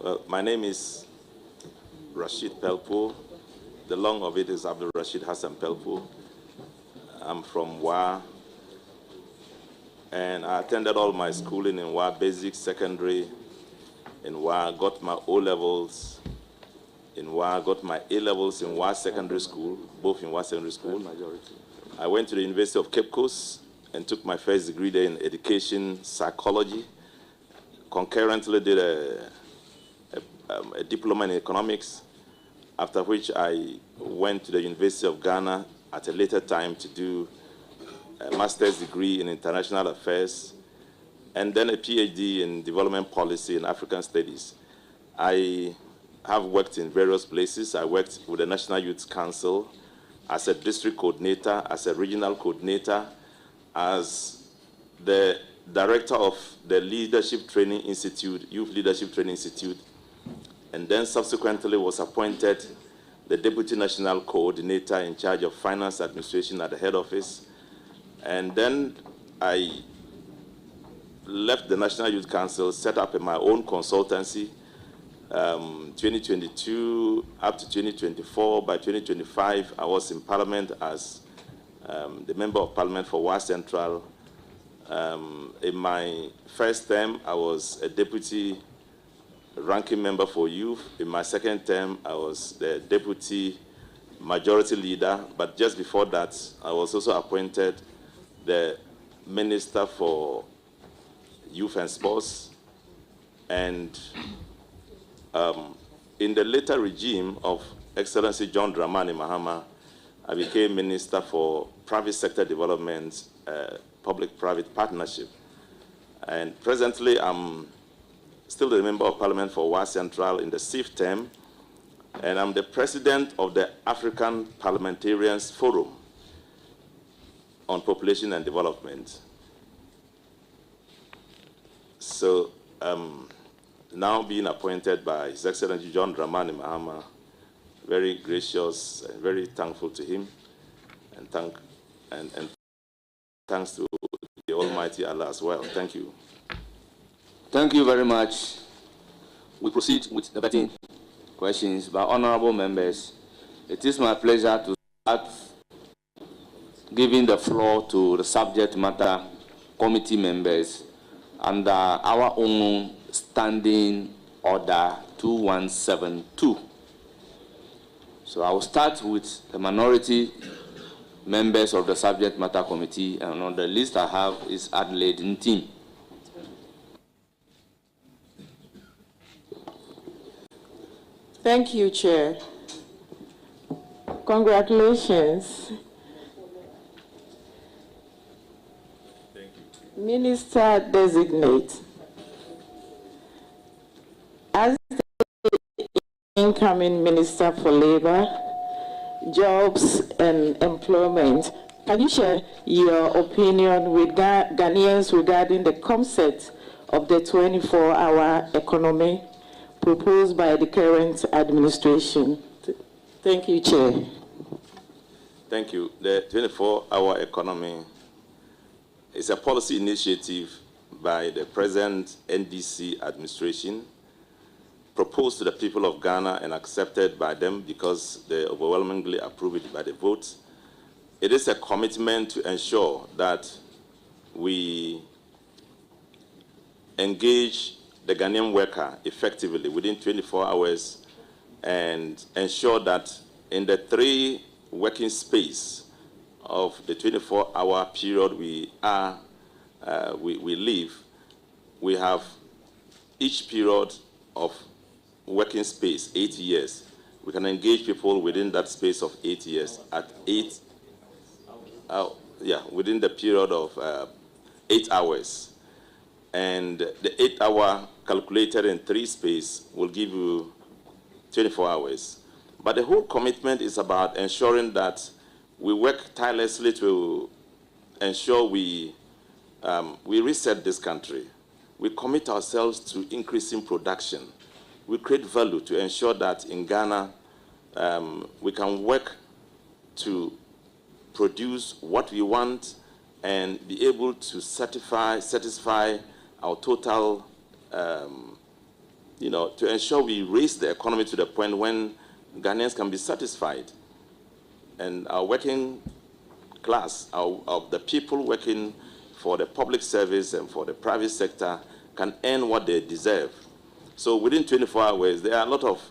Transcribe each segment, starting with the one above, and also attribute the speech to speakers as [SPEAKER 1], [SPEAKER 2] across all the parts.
[SPEAKER 1] Well, my name is Rashid Pelpuo. The long of it is Abdul Rashid Hassan Pelpuo. I'm from Wa, and I attended all my schooling in Wa, basic, secondary in Wa, got my O-levels in Wa, got my A-levels in Wa Secondary School, both in Wa Secondary School. I went to the University of Cape Coast and took my first degree there in education psychology. Concurrently did a diploma in economics, after which I went to the University of Ghana at a later time to do a master's degree in international affairs, and then a PhD in development policy and African studies. I have worked in various places. I worked with the National Youth Council as a district coordinator, as a regional coordinator, as the director of the Leadership Training Institute, Youth Leadership Training Institute, and then subsequently was appointed the Deputy National Coordinator in charge of Finance Administration at the head office. And then I left the National Youth Council, set up my own consultancy, 2022 up to 2024. By 2025, I was in Parliament as the Member of Parliament for Wa Central. In my first term, I was a Deputy Ranking Member for Youth. In my second term, I was the Deputy Majority Leader. But just before that, I was also appointed the Minister for Youth and Sports. And in the later regime of Excellency John Dramani Mahama, I became Minister for Private Sector Development, Public-Private Partnership. And presently, I'm still the Member of Parliament for Wa Central in the 6th term, and I'm the President of the African Parliamentarians Forum on Population and Development. So, now being appointed by His Excellency John Dramani Mahama, very gracious and very thankful to him, and thanks to the Almighty Allah as well. Thank you.
[SPEAKER 2] Thank you very much. We proceed with the vetting questions by honorable members. It is my pleasure to start giving the floor to the subject matter committee members under our own standing order 2172. So I will start with the minority members of the subject matter committee, and on the list I have is Adelaide Ntim.
[SPEAKER 3] Thank you, Chair. Congratulations.
[SPEAKER 1] Thank you.
[SPEAKER 3] Minister-Designate. As the incoming Minister for Labor, Jobs and Employment, can you share your opinion with Ghanaians regarding the concept of the 24-hour economy proposed by the current administration? Thank you, Chair.
[SPEAKER 1] Thank you. The 24-hour economy is a policy initiative by the present NDC administration, proposed to the people of Ghana and accepted by them because they overwhelmingly approve it by the vote. It is a commitment to ensure that we engage the Ghanaian worker effectively within 24 hours and ensure that in the 3 working space of the 24-hour period we live, we have each period of working space 8 years. We can engage people within that space of 8 years at within the period of 8 hours. And the 8-hour calculated in 3 space will give you 24 hours. But the whole commitment is about ensuring that we work tirelessly to ensure we reset this country. We commit ourselves to increasing production. We create value to ensure that in Ghana, we can work to produce what we want and be able to satisfy our total to ensure we raise the economy to the point when Ghanaians can be satisfied. And our working class, the people working for the public service and for the private sector can earn what they deserve. So within 24 hours, there are a lot of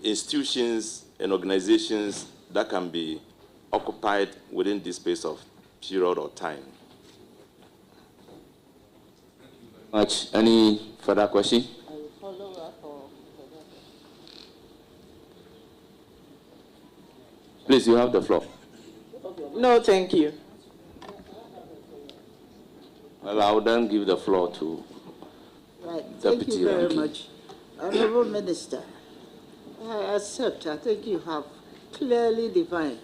[SPEAKER 1] institutions and organizations that can be occupied within this space of period or time.
[SPEAKER 2] Much. Any further question?
[SPEAKER 3] I will follow up or
[SPEAKER 2] Please, you have the floor.
[SPEAKER 3] no, thank you.
[SPEAKER 2] Well, I will then give the floor to
[SPEAKER 4] Right. Thank
[SPEAKER 2] Deputy
[SPEAKER 4] you very
[SPEAKER 2] Ranking.
[SPEAKER 4] much. Honorable Minister, I accept. I think you have clearly defined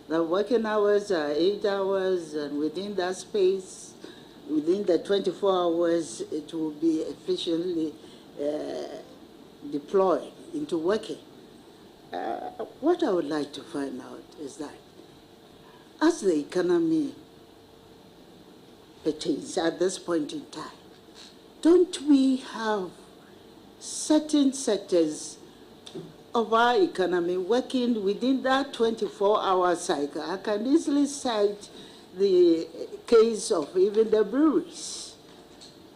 [SPEAKER 4] that working hours are 8 hours, and within that space, within the 24 hours, it will be efficiently deployed into working. What I would like to find out is that as the economy pertains at this point in time, don't we have certain sectors of our economy working within that 24-hour cycle? I can easily cite the case of even the breweries.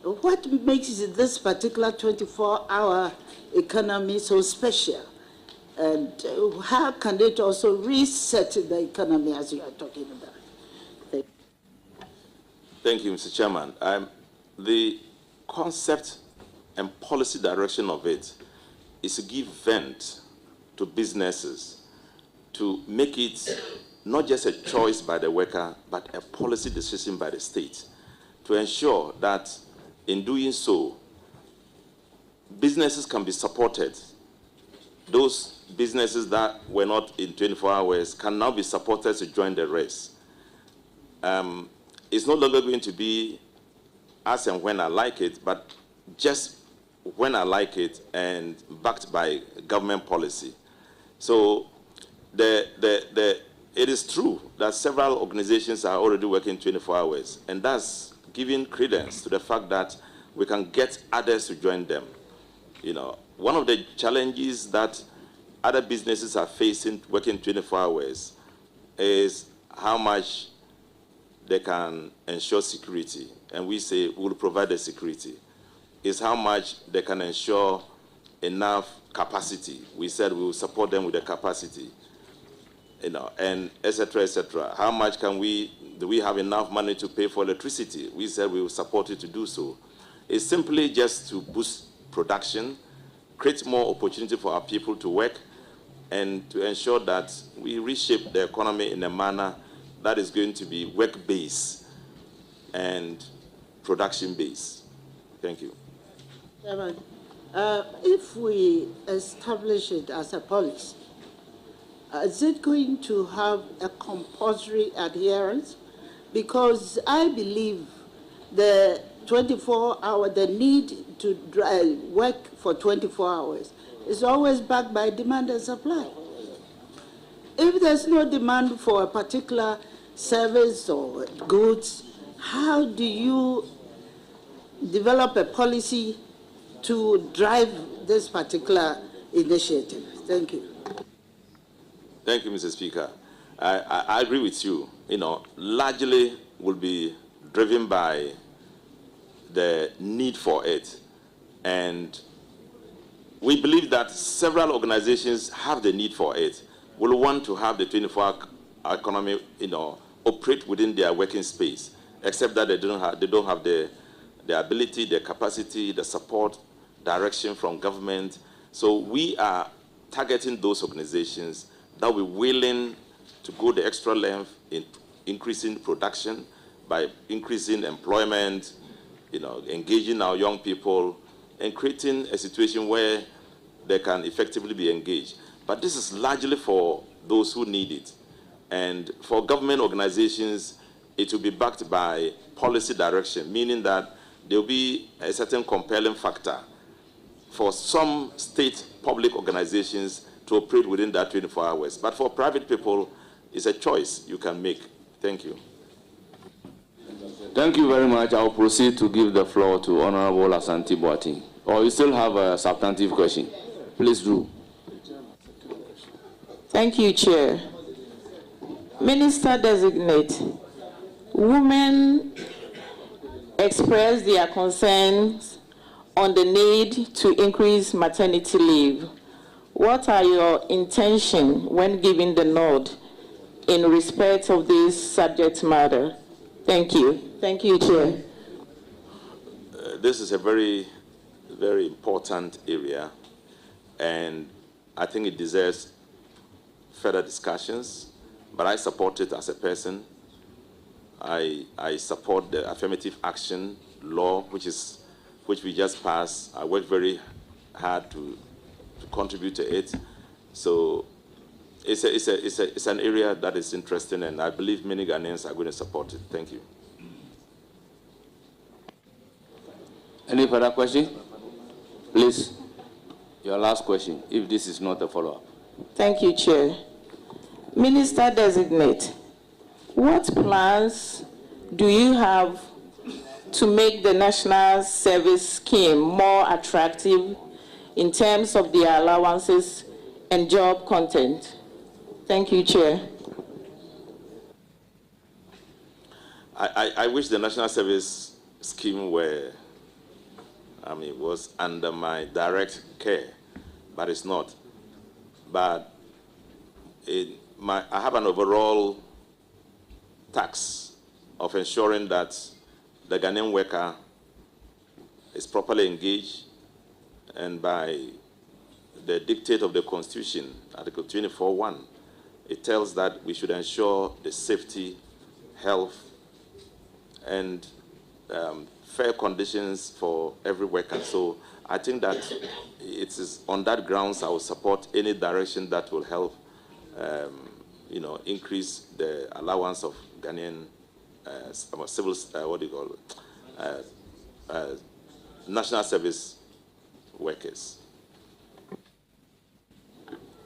[SPEAKER 4] What makes this particular 24-hour economy so special? And how can it also reset the economy as you are talking about?
[SPEAKER 1] Thank you, Mr. Chairman. The concept and policy direction of it is to give vent to businesses, to make it not just a choice by the worker, but a policy decision by the state, to ensure that in doing so, businesses can be supported. Those businesses that were not in 24 hours can now be supported to join the race. It's no longer going to be as and when I like it, but just when I like it and backed by government policy. So it is true that several organizations are already working 24 hours, and that's giving credence to the fact that we can get others to join them. One of the challenges that other businesses are facing working 24 hours is how much they can ensure security. And we say we'll provide the security. Is how much they can ensure enough capacity. We said we will support them with the capacity, and et cetera. How much do we have enough money to pay for electricity? We said we will support you to do so. It's simply just to boost production, create more opportunity for our people to work, and to ensure that we reshape the economy in a manner that is going to be work-based and production-based. Thank you.
[SPEAKER 4] Chairman, if we establish it as a policy, is it going to have a compulsory adherence? Because I believe the 24-hour, the need to work for 24 hours is always backed by demand and supply. If there's no demand for a particular service or goods, how do you develop a policy to drive this particular initiative? Thank you.
[SPEAKER 1] Thank you, Mr. Speaker. I agree with you. Largely will be driven by the need for it. And we believe that several organizations have the need for it, will want to have the 24-hour economy, operate within their working space, except that they don't have the ability, the capacity, the support, direction from government. So we are targeting those organizations that will be willing to go the extra length in increasing production by increasing employment, engaging our young people, and creating a situation where they can effectively be engaged. But this is largely for those who need it. And for government organizations, it will be backed by policy direction, meaning that there will be a certain compelling factor for some state public organizations to operate within that 24 hours. But for private people, it's a choice you can make. Thank you.
[SPEAKER 2] Thank you very much. I'll proceed to give the floor to Honorable Asante Boateng. Or you still have a substantive question? Please do.
[SPEAKER 3] Thank you, Chair. Minister-Designate, women express their concerns on the need to increase maternity leave. What are your intentions when giving the nod in respect of this subject matter? Thank you. Thank you, Chair.
[SPEAKER 1] This is a very, very important area, and I think it deserves further discussions, but I support it as a person. I support the affirmative action law, which we just passed. I worked very hard to contribute to it. So it's an area that is interesting, and I believe many Ghanaians are going to support it. Thank you.
[SPEAKER 2] Any further question? Please, your last question, if this is not a follow-up.
[SPEAKER 3] Thank you, Chair. Minister-Designate, what plans do you have to make the National Service Scheme more attractive in terms of the allowances and job content? Thank you, Chair.
[SPEAKER 1] I wish the National Service Scheme was under my direct care, but it's not. But I have an overall task of ensuring that the Ghanaian worker is properly engaged, and by the dictate of the Constitution, Article 24(1), it tells that we should ensure the safety, health, and fair conditions for every worker. So I think that it is on that grounds I will support any direction that will help, increase the allowance of Ghanaian civil, national service workers.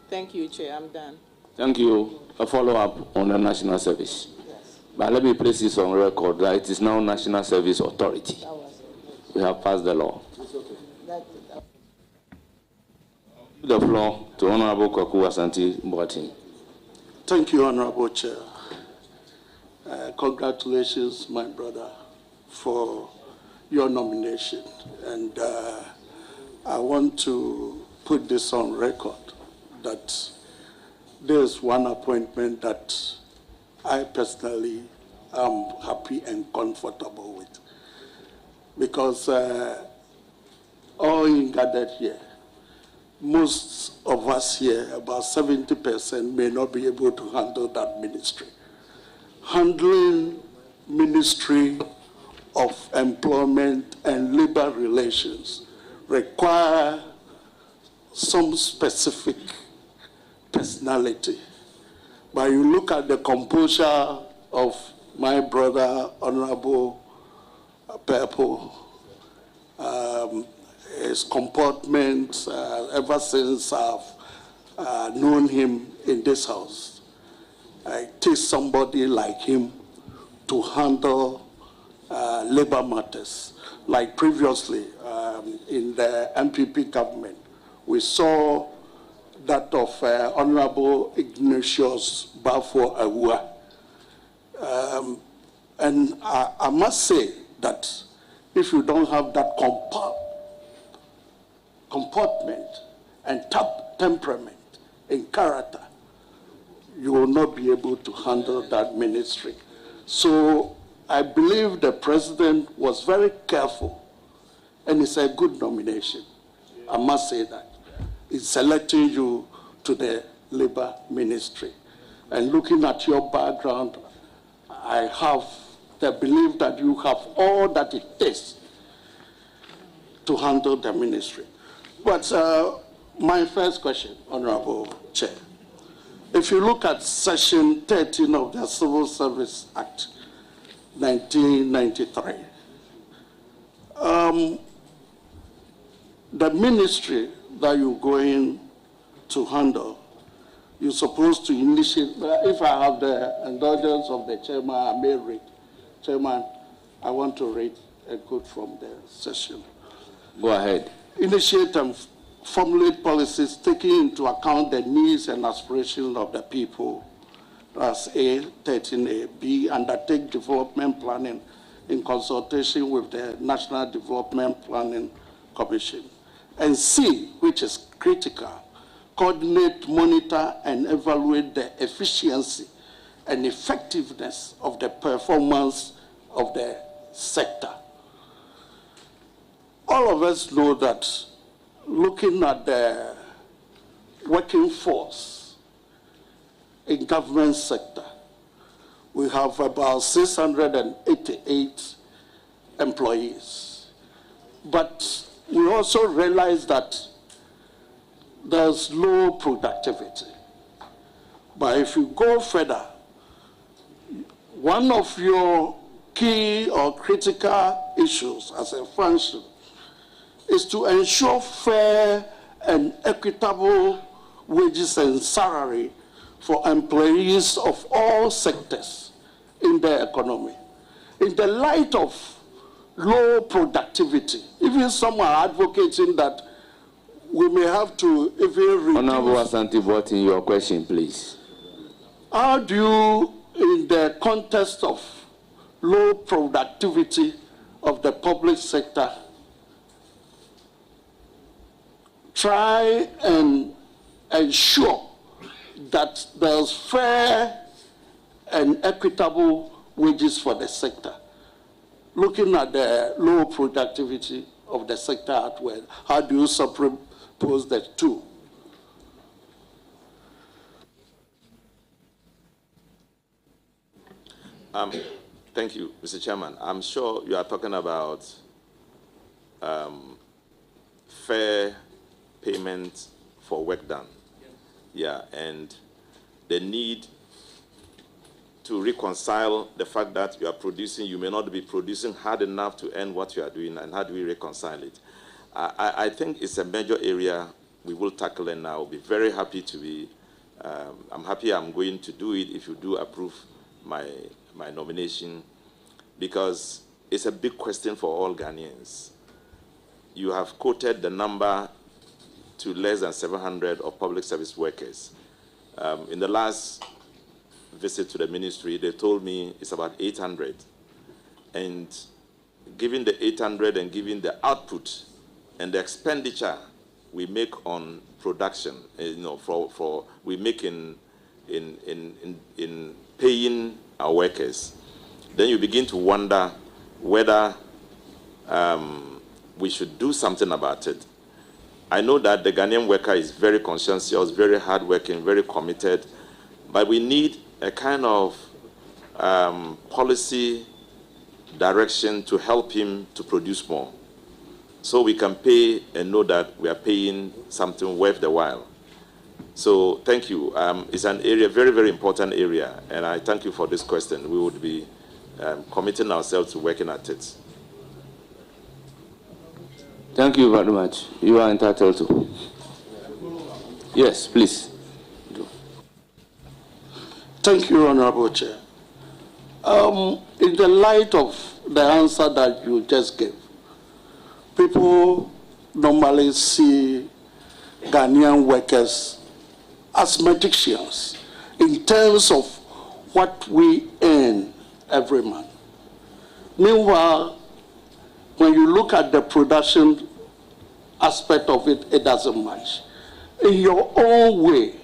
[SPEAKER 3] Thank you, Chair. I'm done.
[SPEAKER 2] Thank you. A follow-up on the national service.
[SPEAKER 3] Yes.
[SPEAKER 2] But let me place this on record that it is now National Service Authority. We have passed the law. Give the floor to Honorable Kwaku Asante Boateng.
[SPEAKER 5] Thank you, Honorable Chair. Congratulations, my brother, for your nomination. And I want to put this on record that there's one appointment that I personally am happy and comfortable with. Because all in gathered here, most of us here, about 70%, may not be able to handle that ministry. Handling Ministry of Employment and Labor Relations require some specific personality. But you look at the composure of my brother, Honorable Pelpuo, his comportment ever since I've known him in this house. It takes somebody like him to handle labor matters. Like previously in the MPP government, we saw that of Honorable Ignatius Bafo Awua. And I must say that if you don't have that comportment and temperament and character, you will not be able to handle that ministry. So I believe the president was very careful, and it's a good nomination. I must say that. It's selecting you to the labor ministry. And looking at your background, I have the belief that you have all that it takes to handle the ministry. But my first question, Honorable Chair, if you look at Section 13 of the Civil Service Act, 1993, the ministry that you're going to handle, you're supposed to initiate, if I have the indulgence of the chairman, I may read, Chairman, I want to read a quote from the session.
[SPEAKER 2] Go ahead.
[SPEAKER 5] Initiate and formulate policies taking into account the needs and aspirations of the people. That's A, 13A. B, undertake development planning in consultation with the National Development Planning Commission. And C, which is critical, coordinate, monitor, and evaluate the efficiency and effectiveness of the performance of the sector. All of us know that looking at the working force in government sector, we have about 688 employees. But we also realize that there's low productivity. But if you go further, one of your key or critical issues as a function is to ensure fair and equitable wages and salary for employees of all sectors in the economy. In the light of low productivity, even some are advocating that we may have to even reduce.
[SPEAKER 2] Honorable Asante Boatin, your question, please.
[SPEAKER 5] How do you, in the context of low productivity of the public sector, try and ensure that there's fair and equitable wages for the sector? Looking at the low productivity of the sector at well, how do you superpose the two?
[SPEAKER 1] Thank you, Mr. Chairman. I'm sure you are talking about fair payment for work done. Yeah, and the need to reconcile the fact that you are producing, you may not be producing hard enough to earn what you are doing, and how do we reconcile it? I think it's a major area we will tackle, and I'll be very happy to be, I'm happy I'm going to do it if you do approve my nomination, because it's a big question for all Ghanaians. You have quoted the number to less than 700 of public service workers. In the last visit to the ministry, they told me it's about 800. And given the 800 and given the output and the expenditure we make on production, we make in paying our workers, then you begin to wonder whether we should do something about it. I know that the Ghanaian worker is very conscientious, very hardworking, very committed, but we need a kind of policy direction to help him to produce more, so we can pay and know that we are paying something worth the while. So thank you. It's an area, very, very important area, and I thank you for this question. We would be committing ourselves to working at it.
[SPEAKER 2] Thank you very much. You are entitled to. Yes, please.
[SPEAKER 5] Thank you, Honorable Chair. In the light of the answer that you just gave, people normally see Ghanaian workers as magicians in terms of what we earn every month. Meanwhile, when you look at the production aspect of it, it doesn't match. In your own way,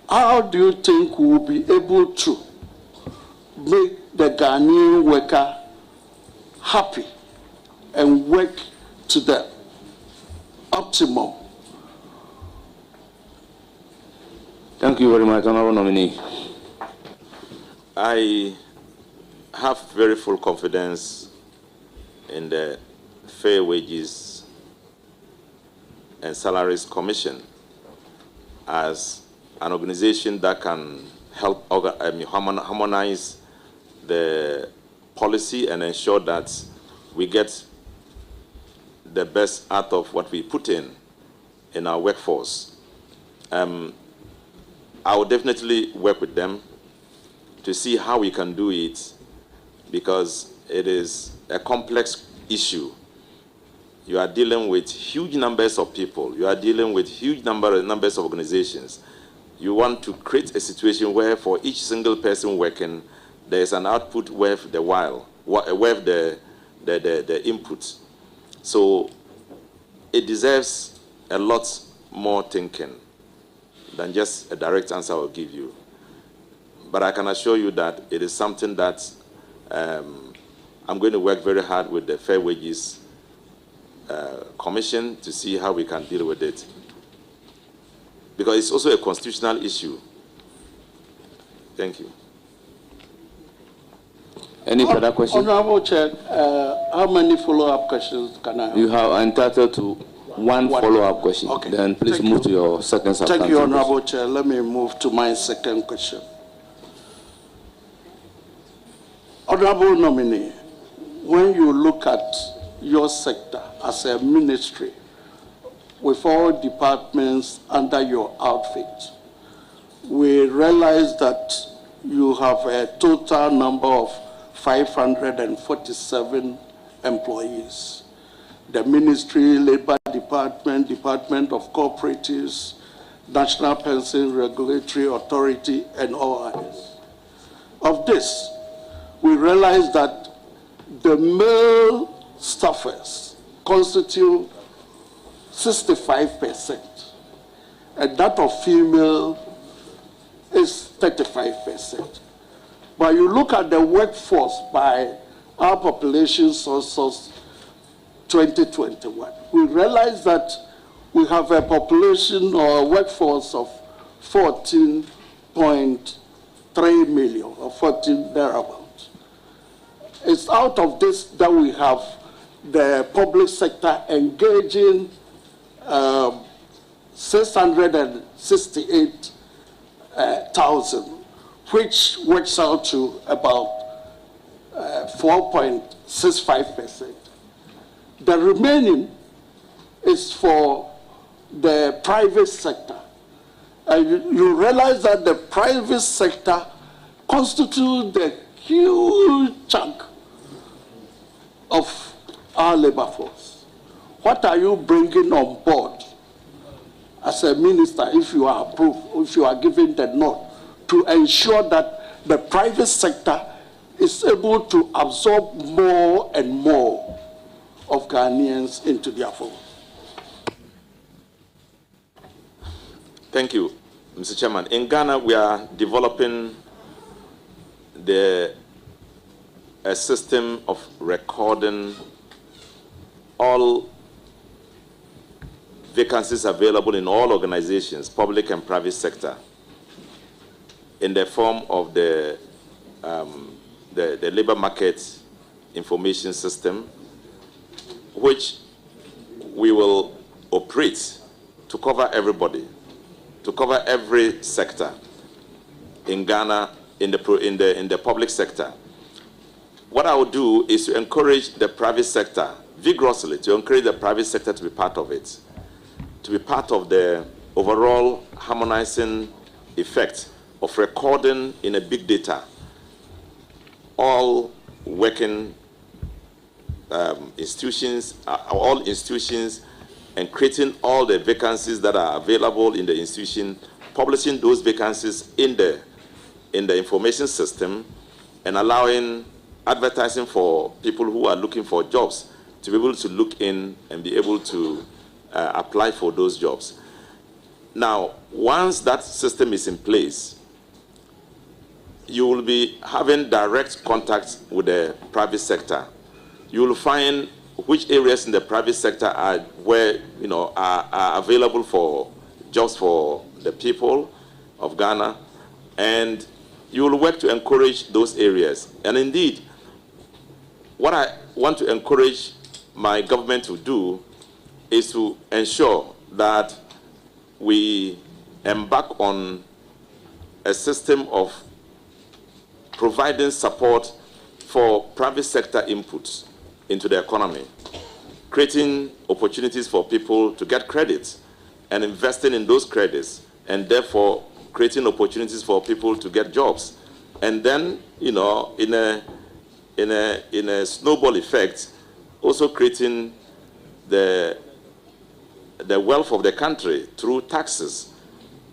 [SPEAKER 5] how do you think we will be able to make the Ghanaian worker happy and work to the optimum?
[SPEAKER 2] Thank you very much, Honorable Nominee.
[SPEAKER 1] I have very full confidence in the Fair Wages and Salaries Commission as an organization that can help harmonize the policy and ensure that we get the best out of what we put in our workforce. I will definitely work with them to see how we can do it, because it is a complex issue. You are dealing with huge numbers of people. You are dealing with huge numbers of organizations. You want to create a situation where for each single person working, there is an output worth the while, worth the input. So it deserves a lot more thinking than just a direct answer I will give you. But I can assure you that it is something that I'm going to work very hard with the Fair Wages Commission to see how we can deal with it. Because it's also a constitutional issue. Thank you.
[SPEAKER 2] Any further questions?
[SPEAKER 5] Honorable Chair, how many follow-up questions can I have?
[SPEAKER 2] You are entitled to one follow-up question.
[SPEAKER 5] Okay.
[SPEAKER 2] Then please move to your second substantive
[SPEAKER 5] Thank you,
[SPEAKER 2] question.
[SPEAKER 5] Honorable Chair. Let me move to my second question. Honorable nominee, when you look at your sector as a ministry with all departments under your outfit, we realize that you have a total number of 547 employees. The Ministry, Labor Department, Department of Cooperatives, National Pension Regulatory Authority, and all others. Of this, we realize that the male staffers constitute 65%, and that of female is 35%. But you look at the workforce by our population census 2021, we realize that we have a population or a workforce of 14.3 million, or 14 thereabouts. It's out of this that we have the public sector engaging 668,000, which works out to about 4.65%. The remaining is for the private sector. And you realize that the private sector constitutes the huge chunk of our labor force. What are you bringing on board as a minister, if you are approved, if you are given the nod, to ensure that the private sector is able to absorb more and more of Ghanaians into their fold?
[SPEAKER 1] Thank you, Mr. Chairman. In Ghana, we are developing a system of recording all vacancies available in all organizations, public and private sector, in the form of the labor market information system, which we will operate to cover everybody, to cover every sector in Ghana, in the public sector. What I will do is to encourage the private sector vigorously, to encourage the private sector to be part of it, to be part of the overall harmonizing effect of recording in a big data all working institutions, and creating all the vacancies that are available in the institution, publishing those vacancies in the information system, and allowing advertising for people who are looking for jobs to be able to look in and be able to apply for those jobs. Now, once that system is in place, you will be having direct contact with the private sector. You will find which areas in the private sector are where are available for jobs for the people of Ghana, and you will work to encourage those areas. And indeed, what I want to encourage my government to do is to ensure that we embark on a system of providing support for private sector inputs into the economy, creating opportunities for people to get credits and investing in those credits, and therefore creating opportunities for people to get jobs. And then, in a in a snowball effect, also creating the wealth of the country through taxes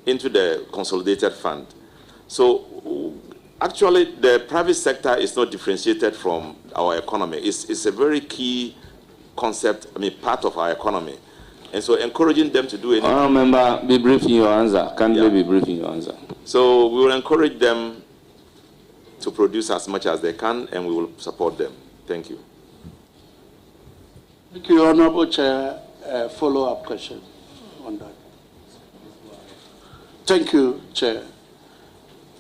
[SPEAKER 1] into the consolidated fund. So actually, the private sector is not differentiated from our economy. It's a very key concept, part of our economy. And so encouraging them to do anything.
[SPEAKER 2] Honourable Member, be brief in your answer. Kindly be brief in your answer.
[SPEAKER 1] So we will encourage them to produce as much as they can, and we will support them. Thank you.
[SPEAKER 5] Thank you, Honourable Chair. Follow-up question on that. Thank you, Chair.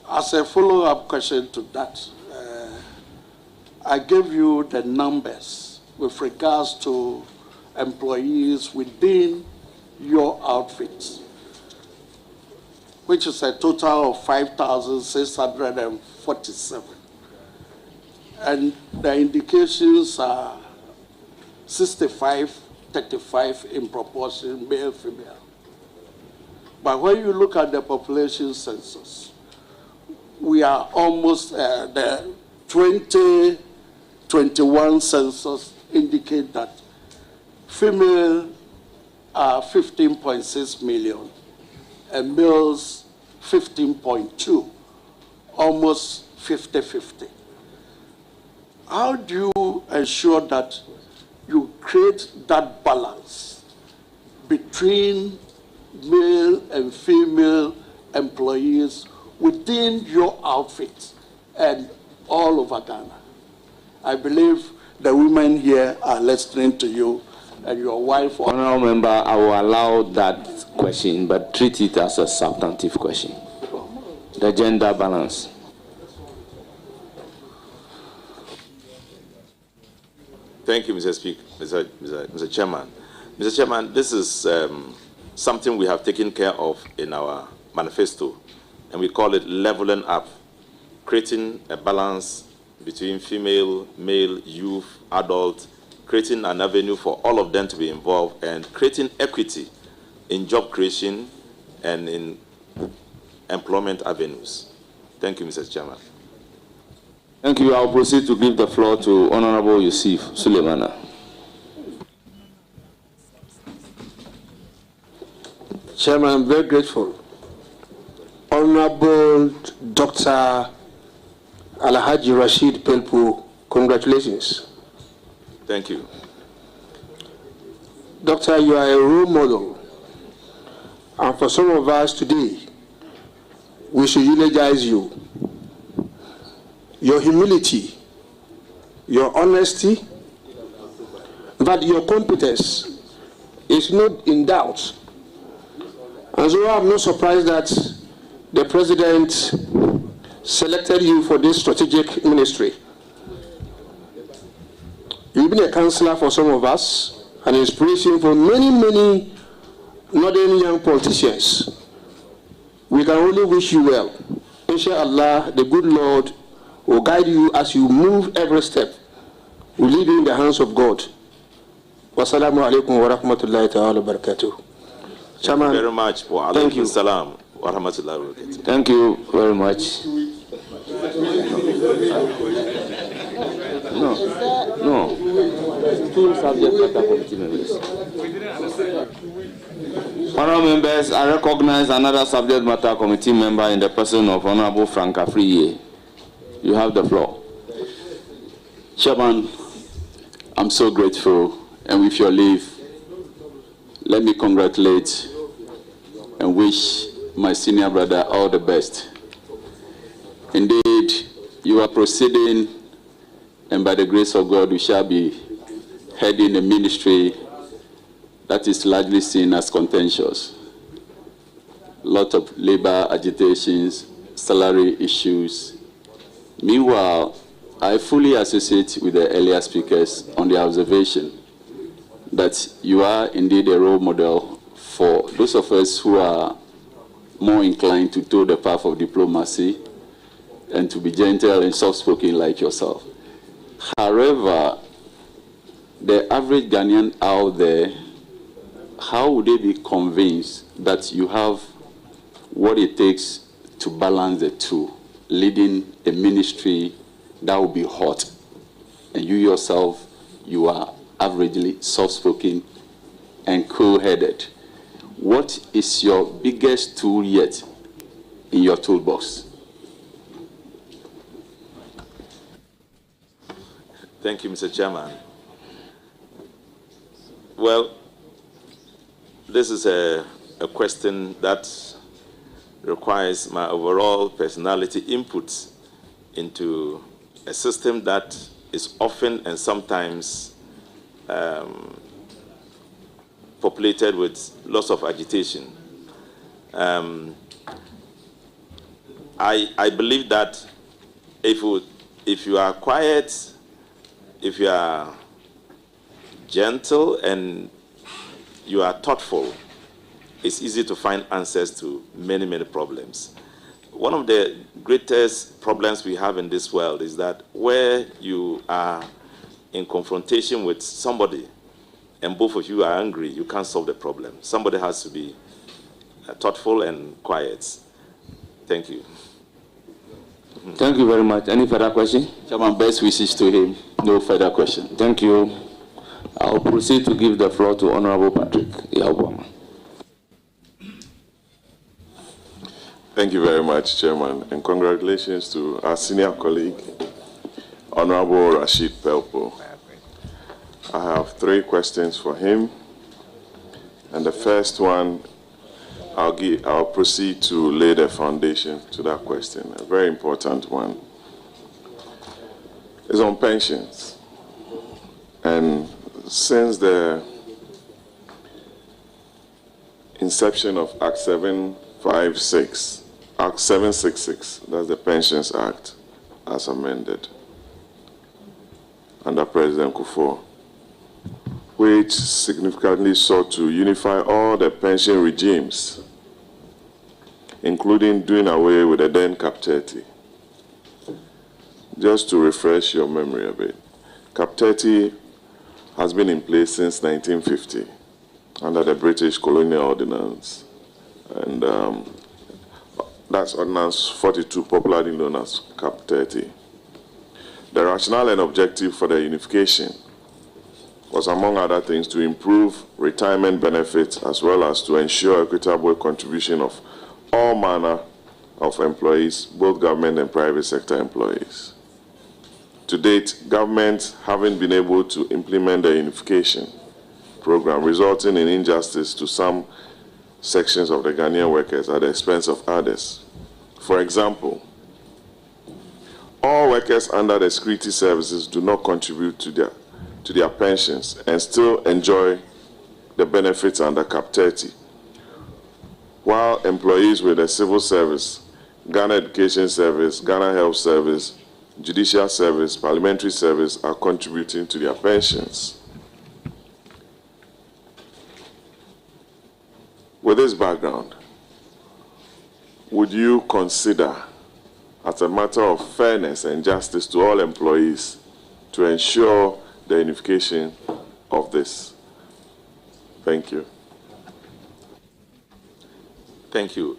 [SPEAKER 5] As a follow-up question to that, I gave you the numbers with regards to employees within your outfits, which is a total of 5,647. And the indications are 65-35 in proportion, male, female. But when you look at the population census, we are almost the 2021 census indicate that female are 15.6 million and males 15.2, almost 50-50. How do you ensure that you create that balance between male and female employees within your outfit and all over Ghana? I believe the women here are listening to you and your wife.
[SPEAKER 2] Honourable Member, I will allow that question, but treat it as a substantive question. The gender balance.
[SPEAKER 1] Thank you, Mr. Speaker, Mr. Chairman. Mr. Chairman, this is something we have taken care of in our manifesto, and we call it leveling up, creating a balance between female, male, youth, adult, creating an avenue for all of them to be involved, and creating equity in job creation and in employment avenues. Thank you, Mr. Chairman.
[SPEAKER 2] Thank you. I'll proceed to give the floor to Honourable Yusuf Suleimana.
[SPEAKER 6] Chairman, I'm very grateful. Honourable Dr. Alhaji Rashid Pelpuo, congratulations.
[SPEAKER 1] Thank you.
[SPEAKER 6] Doctor, you are a role model. And for some of us today, we should eulogize you. Your humility, your honesty, but your competence is not in doubt. And so I'm not surprised that the President selected you for this strategic ministry. You've been a counselor for some of us, an inspiration for many, many northern young politicians. We can only wish you well. Inshallah, the good Lord will guide you as you move every step. We leave you in the hands of God. Wassalamu alaikum wa rahmatullahi ta'ala wa barakatuh.
[SPEAKER 1] Thank you very much.
[SPEAKER 6] Thank you.
[SPEAKER 1] Salam wa rahmatullahi wa barakatuh.
[SPEAKER 2] Thank you very much. No. Two subject matter committee members. Honourable members, I recognize another subject matter committee member in the person of Honourable Frank Afriye. You have the floor.
[SPEAKER 7] Chairman, I'm so grateful, and with your leave, let me congratulate and wish my senior brother all the best. Indeed, you are proceeding, and by the grace of God, we shall be heading a ministry that is largely seen as contentious. A lot of labor agitations, salary issues. Meanwhile, I fully associate with the earlier speakers on the observation that you are indeed a role model for those of us who are more inclined to toe the path of diplomacy and to be gentle and soft-spoken like yourself. However, the average Ghanaian out there, how would they be convinced that you have what it takes to balance the two, leading a ministry that will be hot and you yourself, you are averagely soft-spoken and cool-headed. What is your biggest tool yet in your toolbox?
[SPEAKER 1] Thank you, Mr. Chairman. Well, this is a question that requires my overall personality input into a system that is often and sometimes populated with lots of agitation. I believe that if you are quiet, if you are gentle and you are thoughtful, it's easy to find answers to many, many problems. One of the greatest problems we have in this world is that where you are in confrontation with somebody and both of you are angry, you can't solve the problem. Somebody has to be thoughtful and quiet. Thank you.
[SPEAKER 2] Thank you very much. Any further question?
[SPEAKER 7] Chairman, best wishes to him. No further question.
[SPEAKER 2] Thank you. I'll proceed to give the floor to Honorable Patrick Yawoma.
[SPEAKER 8] Thank you very much, Chairman, and congratulations to our senior colleague, Honorable Rashid Pelpuo. I have 3 questions for him, and the first one, I'll proceed to lay the foundation to that question, a very important one. It's on pensions, and since the inception of Act 756, Act 766, that's the Pensions Act, as amended under President Kufuor, which significantly sought to unify all the pension regimes, including doing away with the then Cap 30. Just to refresh your memory a bit, Cap 30 has been in place since 1950 under the British Colonial Ordinance, and that's Ordinance 42, popularly known as Cap 30. The rationale and objective for the unification was, among other things, to improve retirement benefits as well as to ensure equitable contribution of all manner of employees, both government and private sector employees. To date, governments haven't been able to implement the unification program, resulting in injustice to some sections of the Ghanaian workers at the expense of others. For example, all workers under the security services do not contribute to their pensions and still enjoy the benefits under Cap 30, while employees with the civil service, Ghana Education Service, Ghana Health Service, Judicial Service, Parliamentary Service are contributing to their pensions. With this background, would you consider, as a matter of fairness and justice to all employees, to ensure the unification of this? Thank you.
[SPEAKER 1] Thank you.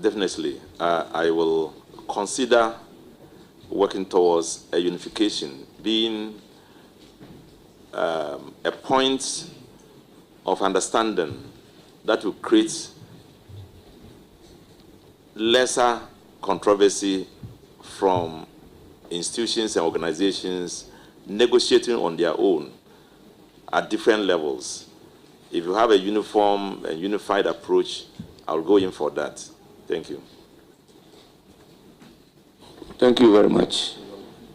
[SPEAKER 1] Definitely, I will consider working towards a unification being a point of understanding that will create lesser controversy from institutions and organizations negotiating on their own at different levels. If you have a uniform and unified approach, I'll go in for that. Thank you.
[SPEAKER 2] Thank you very much.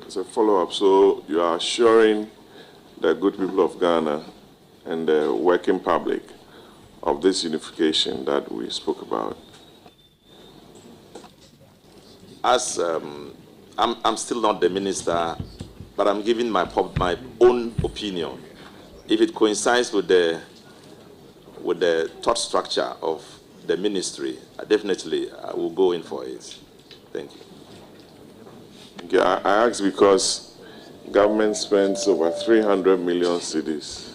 [SPEAKER 8] As a follow-up, so you are assuring the good people of Ghana and the working public of this unification that we spoke about?
[SPEAKER 1] As I'm still not the minister, but I'm giving my own opinion. If it coincides with the thought structure of the ministry, definitely I will go in for it. Thank you.
[SPEAKER 8] Okay, I ask because government spends over 300 million cedis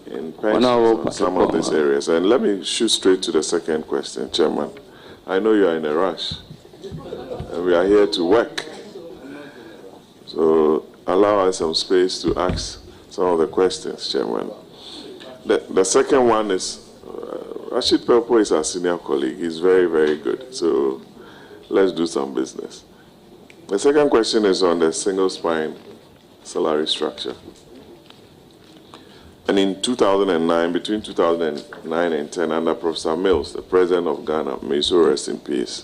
[SPEAKER 8] in pensions in some of these areas. And let me shoot straight to the second question, Chairman. I know you are in a rush, and we are here to work. So allow us some space to ask some of the questions, Chairman. The second one is, Rashid Pelpuo is our senior colleague. He's very, very good. So let's do some business. The second question is on the single spine salary structure. And in 2009, between 2009 and 10, under Professor Mills, the president of Ghana, may so rest in peace,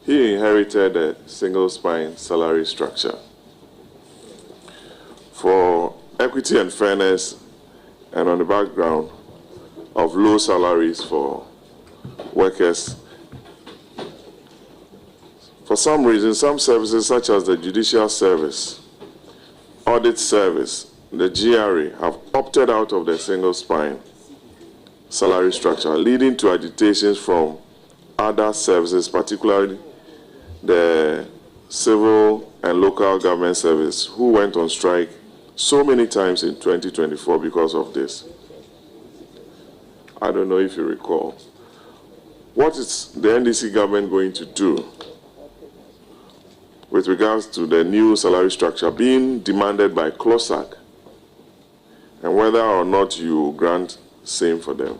[SPEAKER 8] he inherited a single spine salary structure. For equity and fairness, and on the background of low salaries for workers, for some reason, some services such as the judicial service, audit service, the GRA have opted out of the single spine salary structure, leading to agitations from other services, particularly the civil and local government service, who went on strike so many times in 2024 because of this. I don't know if you recall. What is the NDC government going to do with regards to the new salary structure being demanded by CLOSAG, and whether or not you grant same for them?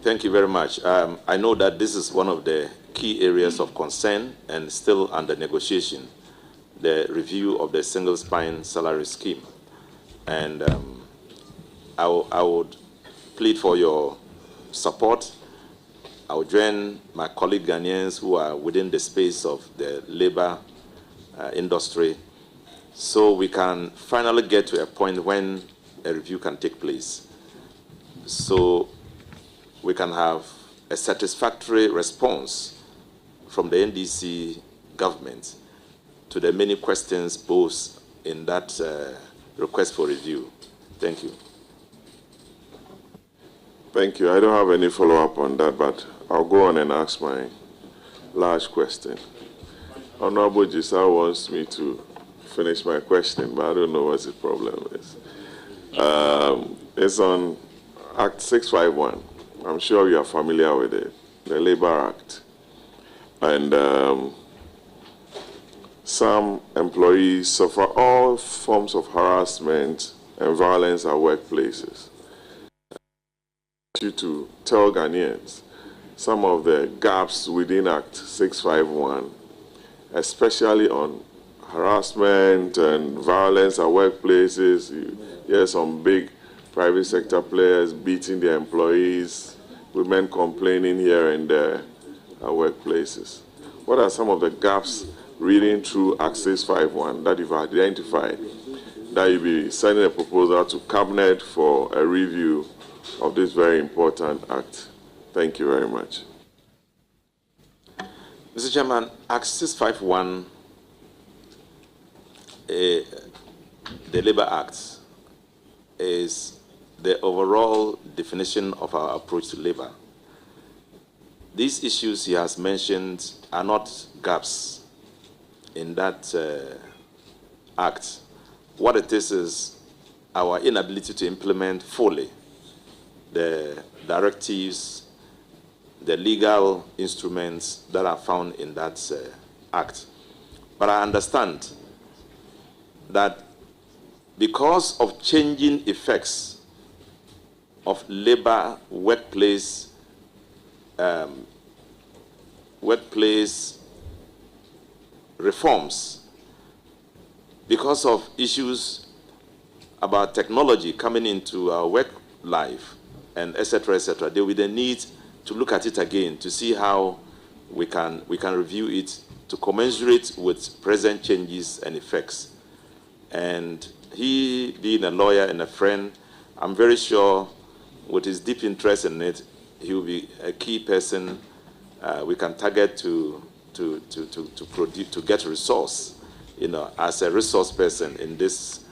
[SPEAKER 1] Thank you very much. I know that this is one of the key areas of concern and still under negotiation, the review of the single spine salary scheme. And I would plead for your support. I would join my colleague Ghanaians who are within the space of the labor industry, so we can finally get to a point when a review can take place, so we can have a satisfactory response from the NDC government to the many questions posed in that request for review. Thank you.
[SPEAKER 8] Thank you. I don't have any follow-up on that, but I'll go on and ask my last question. Honorable Giselle wants me to finish my question, but I don't know what the problem is. It's on Act 651. I'm sure you are familiar with it, the Labor Act. And some employees suffer all forms of harassment and violence at workplaces. I want you to tell Ghanaians some of the gaps within Act 651, especially on harassment and violence at workplaces. You hear some big private sector players beating their employees, women complaining here and there at workplaces. What are some of the gaps reading through Act 651 that you've identified, that you'll be sending a proposal to Cabinet for a review of this very important act? Thank you very much.
[SPEAKER 1] Mr. Chairman, Act 651, the Labor Act, is the overall definition of our approach to labor. These issues he has mentioned are not gaps in that act. What it is our inability to implement fully the directives, the legal instruments that are found in that act. But I understand that because of changing effects of labor workplace reforms, because of issues about technology coming into our work life, and etc., there will be the need to look at it again to see how we can review it to commensurate with present changes and effects. And he, being a lawyer and a friend, I'm very sure with his deep interest in it, he will be a key person we can target to get resource, as a resource person in this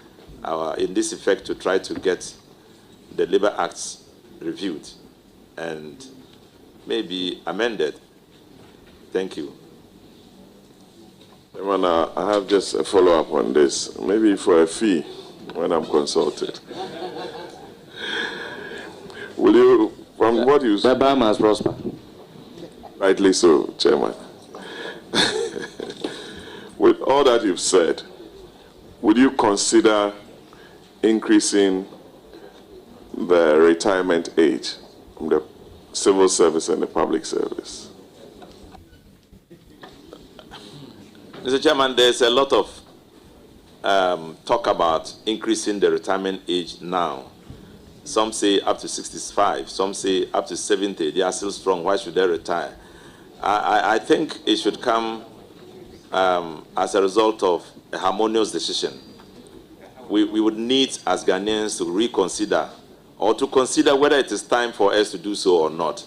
[SPEAKER 1] effect, to try to get the Labor Acts reviewed and maybe amended. Thank you.
[SPEAKER 8] I have just a follow-up on this, maybe for a fee when I'm consulted. Will you, from what you said?
[SPEAKER 2] Baba must prosper.
[SPEAKER 8] Rightly so, Chairman. all that you've said, would you consider increasing the retirement age from the civil service and the public service?
[SPEAKER 1] Mr. Chairman, there's a lot of talk about increasing the retirement age now. Some say up to 65, some say up to 70. They are still strong. Why should they retire? I think it should come as a result of a harmonious decision. We would need, as Ghanaians, to reconsider or to consider whether it is time for us to do so or not.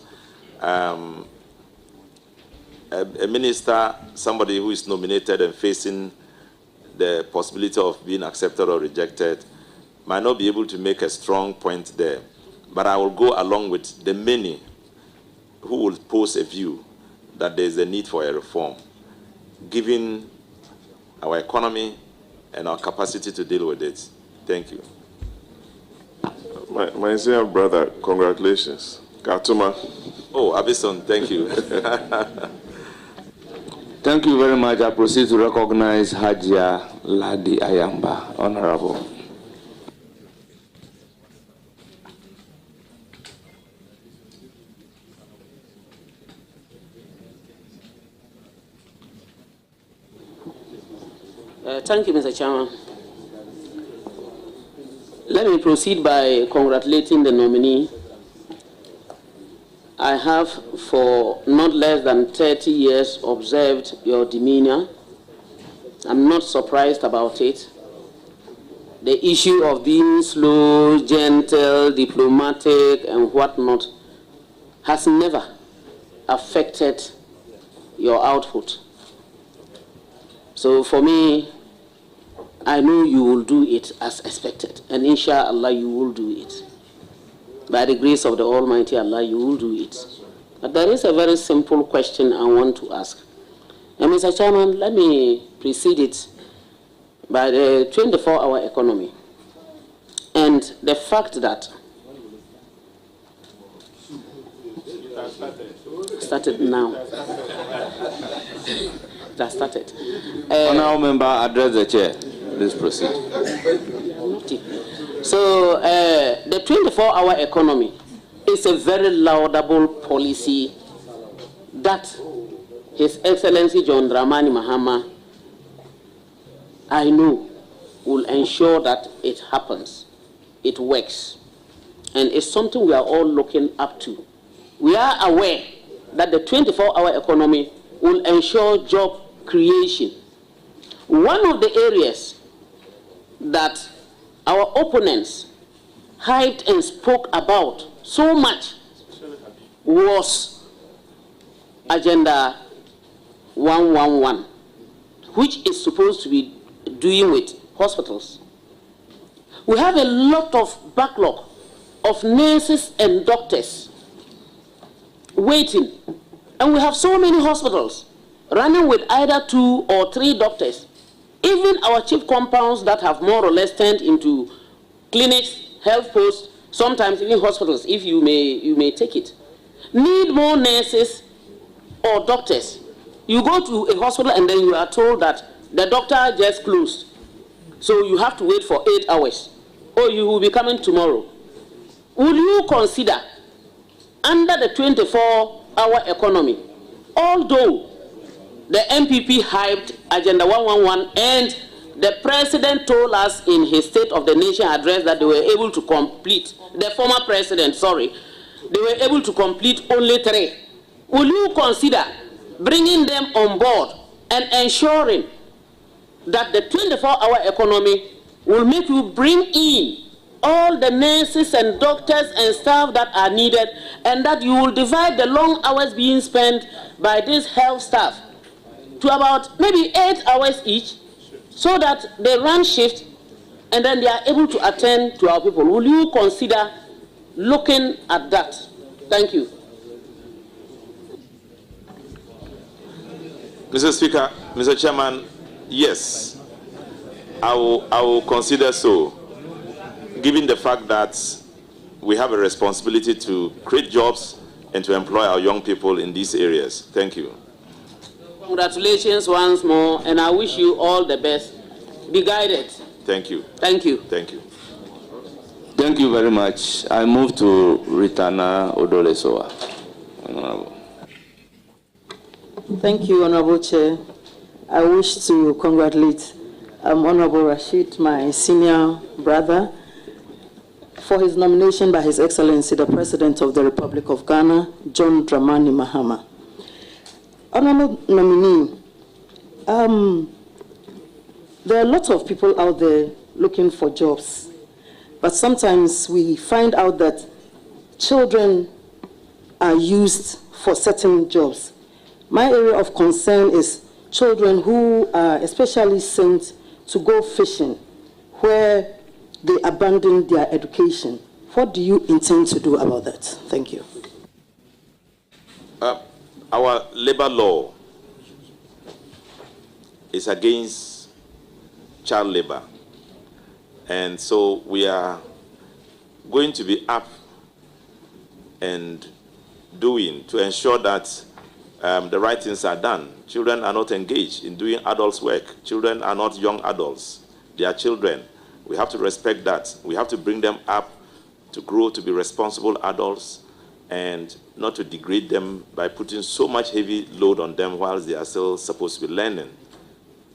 [SPEAKER 1] A minister, somebody who is nominated and facing the possibility of being accepted or rejected, might not be able to make a strong point there. But I will go along with the many who will pose a view that there is a need for a reform, given our economy and our capacity to deal with it. Thank you.
[SPEAKER 8] My dear brother, congratulations. Katuma.
[SPEAKER 1] Oh, Abison, thank you.
[SPEAKER 2] Thank you very much. I proceed to recognize Hajia Ladi Ayamba, Honorable.
[SPEAKER 9] Thank you, Mr. Chairman. Let me proceed by congratulating the nominee. I have, for not less than 30 years, observed your demeanor. I'm not surprised about it. The issue of being slow, gentle, diplomatic, and whatnot has never affected your output. So for me, I know you will do it as expected, and inshallah you will do it. By the grace of the Almighty Allah, you will do it. But there is a very simple question I want to ask. And Mr. Chairman, let me precede it by the 24-hour economy and the fact that started now. That started.
[SPEAKER 2] Honorable member, address the chair. Please proceed.
[SPEAKER 9] So the 24-hour economy is a very laudable policy that His Excellency John Dramani Mahama, I know, will ensure that it happens, it works, and it's something we are all looking up to. We are aware that the 24-hour economy will ensure job creation. One of the areas that our opponents hyped and spoke about so much was Agenda 111, which is supposed to be doing with hospitals. We have a lot of backlog of nurses and doctors waiting, and we have so many hospitals running with either 2 or 3 doctors. Even our chief compounds that have more or less turned into clinics, health posts, sometimes even hospitals, if you may take it, need more nurses or doctors. You go to a hospital and then you are told that the doctor just closed, so you have to wait for 8 hours, or you will be coming tomorrow. Would you consider, under the 24-hour economy, although the MPP hyped Agenda 111 and the president told us in his State of the Nation address that they were able to complete, the former president, sorry, they were able to complete only 3. Will you consider bringing them on board and ensuring that the 24-hour economy will make you bring in all the nurses and doctors and staff that are needed, and that you will divide the long hours being spent by this health staff to about maybe 8 hours each, so that they run shift and then they are able to attend to our people? Will you consider looking at that? Thank you.
[SPEAKER 1] Mr. Speaker, Mr. Chairman, yes, I will consider so, given the fact that we have a responsibility to create jobs and to employ our young people in these areas. Thank you.
[SPEAKER 9] Congratulations once more, and I wish you all the best. Be guided.
[SPEAKER 1] Thank you.
[SPEAKER 9] Thank you.
[SPEAKER 1] Thank you.
[SPEAKER 2] Thank you very much. I move to Ritana Odolesoa. Honorable.
[SPEAKER 3] Thank you, Honorable Chair. I wish to congratulate Honorable Rashid, my senior brother, for his nomination by His Excellency, the President of the Republic of Ghana, John Dramani Mahama. Honorable nominee, there are lots of people out there looking for jobs, but sometimes we find out that children are used for certain jobs. My area of concern is children who are especially sent to go fishing, where they abandon their education. What do you intend to do about that? Thank you.
[SPEAKER 1] Our labor law is against child labor. And so we are going to be up and doing to ensure that the right things are done. Children are not engaged in doing adults' work. Children are not young adults. They are children. We have to respect that. We have to bring them up to grow to be responsible adults and not to degrade them by putting so much heavy load on them whilst they are still supposed to be learning.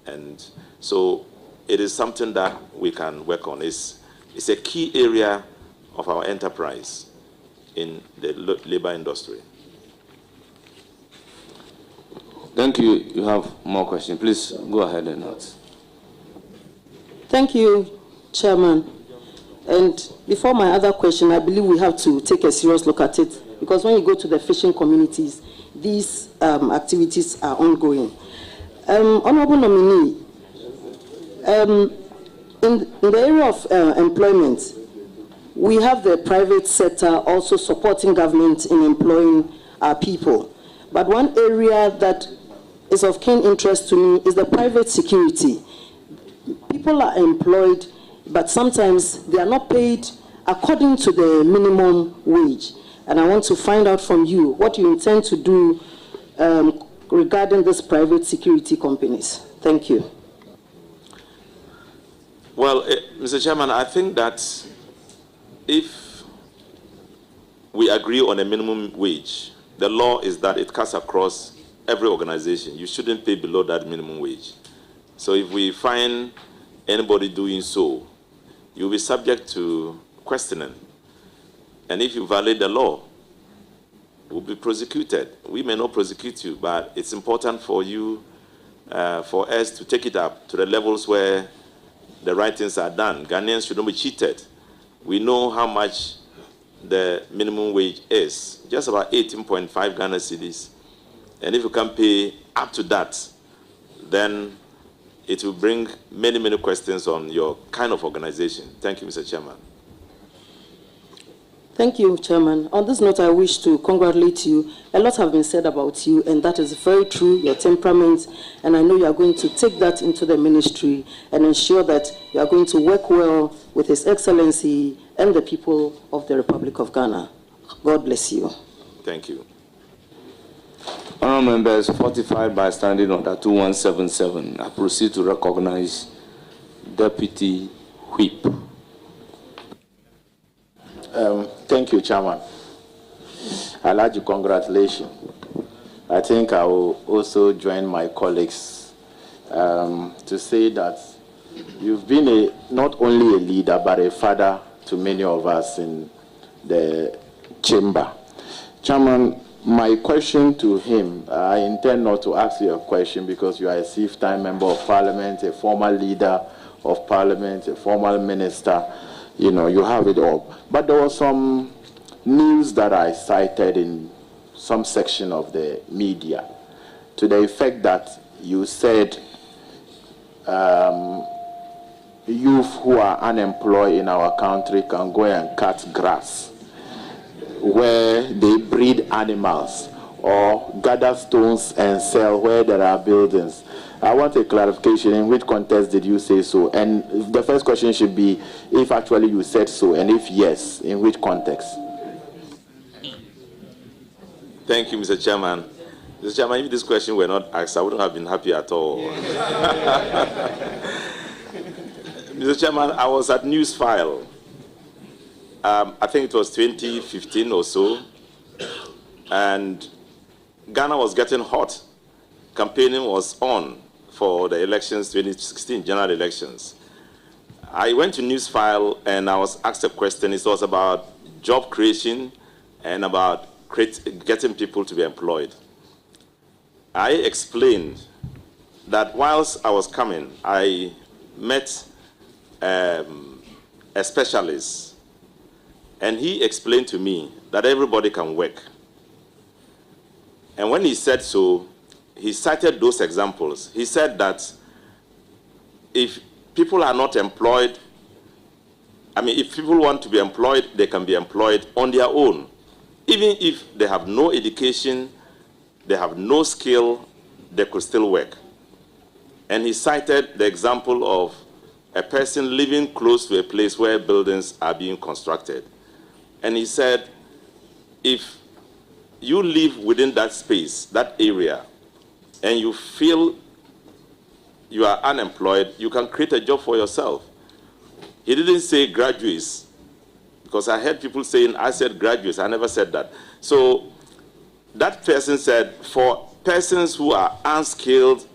[SPEAKER 1] And so it is something that we can work on. It's a key area of our enterprise in the labor industry.
[SPEAKER 2] Thank you. You have more questions. Please go ahead and ask.
[SPEAKER 3] Thank you, Chairman. And before my other question, I believe we have to take a serious look at it, because when you go to the fishing communities, these activities are ongoing. Honorable nominee, in the area of employment, we have the private sector also supporting government in employing our people. But one area that is of keen interest to me is the private security. People are employed, but sometimes they are not paid according to the minimum wage. And I want to find out from you what you intend to do regarding these private security companies. Thank you.
[SPEAKER 1] Well, Mr. Chairman, I think that if we agree on a minimum wage, the law is that it cuts across every organization. You shouldn't pay below that minimum wage. So if we find anybody doing so, you'll be subject to questioning. And if you violate the law, you'll be prosecuted. We may not prosecute you, but it's important for you, for us to take it up to the levels where the right things are done. Ghanaians should not be cheated. We know how much the minimum wage is, just about 18.5 Ghana cedis. And if you can pay up to that, then it will bring many, many questions on your kind of organization. Thank you, Mr. Chairman.
[SPEAKER 3] Thank you, Chairman. On this note, I wish to congratulate you. A lot have been said about you, and that is very true, your temperament, and I know you are going to take that into the ministry and ensure that you are going to work well with His Excellency and the people of the Republic of Ghana. God bless you.
[SPEAKER 1] Thank you.
[SPEAKER 2] Honourable members, fortified by Standing Order 2177, I proceed to recognize Deputy Whip.
[SPEAKER 10] Thank you, Chairman. I'd like to congratulate you. I think I will also join my colleagues to say that you've been not only a leader, but a father to many of us in the chamber. Chairman, my question to him, I intend not to ask you a question because you are a six-time member of Parliament, a former leader of Parliament, a former minister. You know, you have it all. But there was some news that I cited in some section of the media to the effect that you said youth who are unemployed in our country can go and cut grass where they breed animals or gather stones and sell where there are buildings. I want a clarification. In which context did you say so? And the first question should be if actually you said so, and if yes, in which context?
[SPEAKER 1] Thank you, Mr. Chairman. Mr. Chairman, if this question were not asked, I wouldn't have been happy at all. Mr. Chairman, I was at Newsfile. I think it was 2015 or so, and Ghana was getting hot. Campaigning was on for the elections, 2016 general elections. I went to Newsfile and I was asked a question. It was about job creation and about getting people to be employed. I explained that whilst I was coming, I met a specialist, and he explained to me that everybody can work. And when he said so, he cited those examples. He said that if people are not employed, if people want to be employed, they can be employed on their own. Even if they have no education, they have no skill, they could still work. And he cited the example of a person living close to a place where buildings are being constructed. And he said, if you live within that space, that area, and you feel you are unemployed, you can create a job for yourself. He didn't say graduates, because I heard people saying, I said graduates. I never said that. So that person said, for persons who are unskilled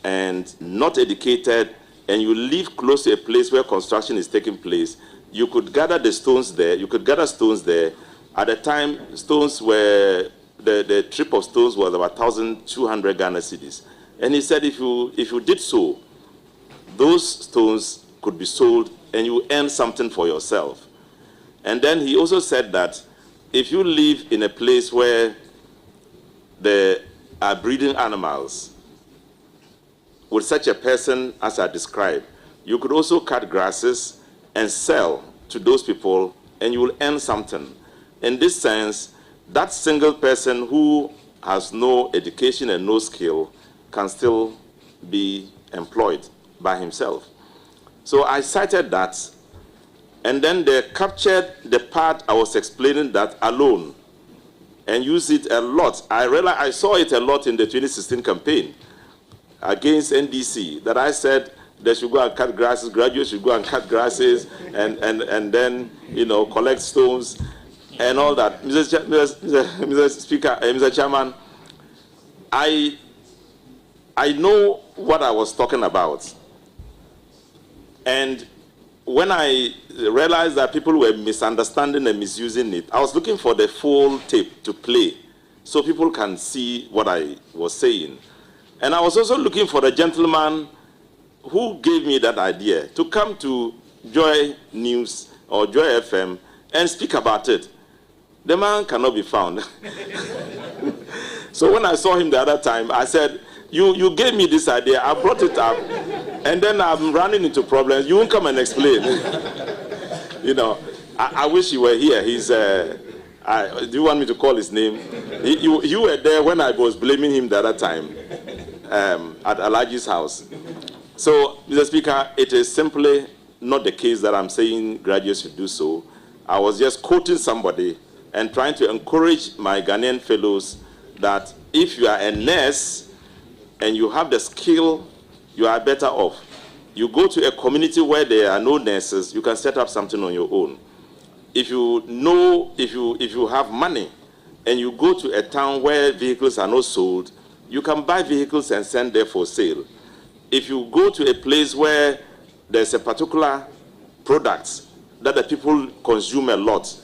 [SPEAKER 1] and not educated, and you live close to a place where construction is taking place, you could gather the stones there. You could gather stones there. At the time, stones were, the trip of stones was about 1,200 Ghana cedis. And he said, if you did so, those stones could be sold and you earn something for yourself. And then he also said that if you live in a place where there are breeding animals, with such a person as I described, you could also cut grasses and sell to those people, and you will earn something. In this sense, that single person who has no education and no skill can still be employed by himself. So I cited that, and then they captured the part I was explaining that alone and used it a lot. I realized I saw it a lot in the 2016 campaign against NDC, that I said they should go and cut grasses, graduates should go and cut grasses and then, collect stones and all that. Mr. Speaker, Mr. Chairman, I know what I was talking about. And when I realized that people were misunderstanding and misusing it, I was looking for the full tape to play so people can see what I was saying. And I was also looking for the gentleman who gave me that idea to come to Joy News or Joy FM and speak about it. The man cannot be found. So when I saw him the other time, I said, you gave me this idea, I brought it up, and then I'm running into problems. You won't come and explain. I wish you were here. He's, do you want me to call his name? You were there when I was blaming him the other time at Alaji's house. So, Mr. Speaker, it is simply not the case that I'm saying graduates should do so. I was just quoting somebody and trying to encourage my Ghanaian fellows that if you are a nurse and you have the skill, you are better off. You go to a community where there are no nurses, you can set up something on your own. If you have money and you go to a town where vehicles are not sold, you can buy vehicles and send there for sale. If you go to a place where there's a particular product that the people consume a lot,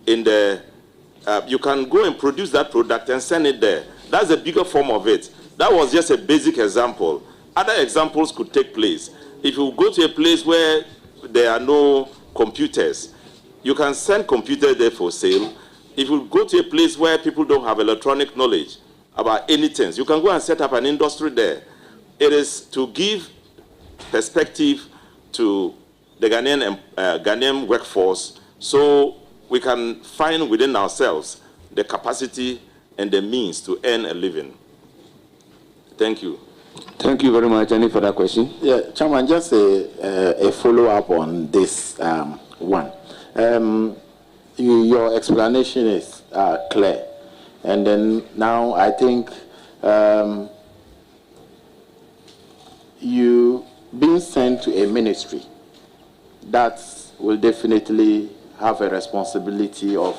[SPEAKER 1] you can go and produce that product and send it there. That's a bigger form of it. That was just a basic example. Other examples could take place. If you go to a place where there are no computers, you can send computers there for sale. If you go to a place where people don't have electronic knowledge about anything, you can go and set up an industry there. It is to give perspective to the Ghanaian workforce so we can find within ourselves the capacity and the means to earn a living. Thank you.
[SPEAKER 2] Thank you very much. Any further question?
[SPEAKER 10] Yeah, Chairman, just a follow-up on this one. Your explanation is clear. And then now I think you being sent to a ministry that will definitely have a responsibility of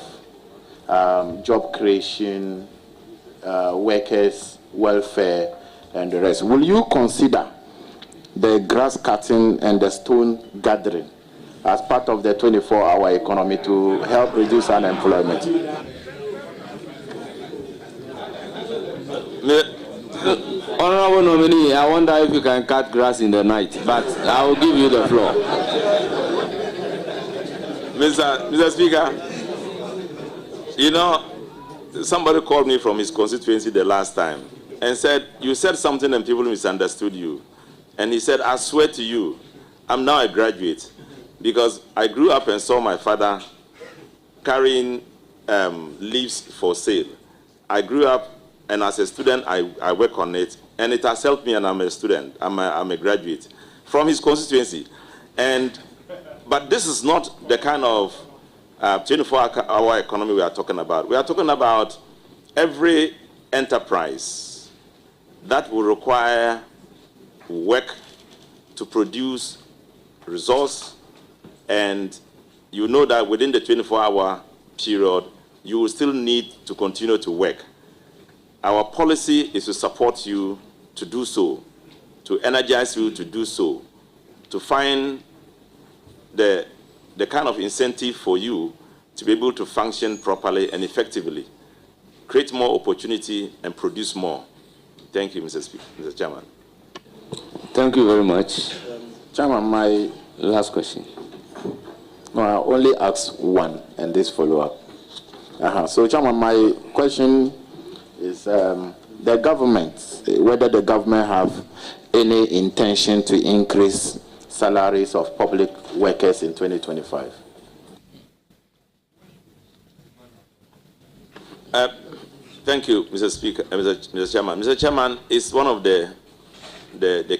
[SPEAKER 10] job creation, workers' welfare, and the rest. Will you consider the grass cutting and the stone gathering as part of the 24-hour economy to help reduce unemployment?
[SPEAKER 2] Honorable nominee, I wonder if you can cut grass in the night, but I will give you the floor.
[SPEAKER 1] Mr. Speaker, you know, somebody called me from his constituency the last time and said, you said something and people misunderstood you. And he said, I swear to you, I'm now a graduate because I grew up and saw my father carrying leaves for sale. I grew up, and as a student, I work on it, and it has helped me, and I'm a student. I'm a graduate from his constituency. But this is not the kind of 24-hour economy we are talking about. We are talking about every enterprise that will require work to produce resource, and you know that within the 24-hour period, you will still need to continue to work. Our policy is to support you to do so, to energize you to do so, to find the kind of incentive for you to be able to function properly and effectively, create more opportunity and produce more. Thank you, Mr. Chairman.
[SPEAKER 2] Thank you very much. Chairman, my last question.
[SPEAKER 10] No, I only ask one and this follow-up. So, Chairman, my question is the government, whether the government have any intention to increase salaries of public workers in 2025.
[SPEAKER 1] Thank you, Mr. Speaker, Mr. Chairman. Mr. Chairman, it's one of the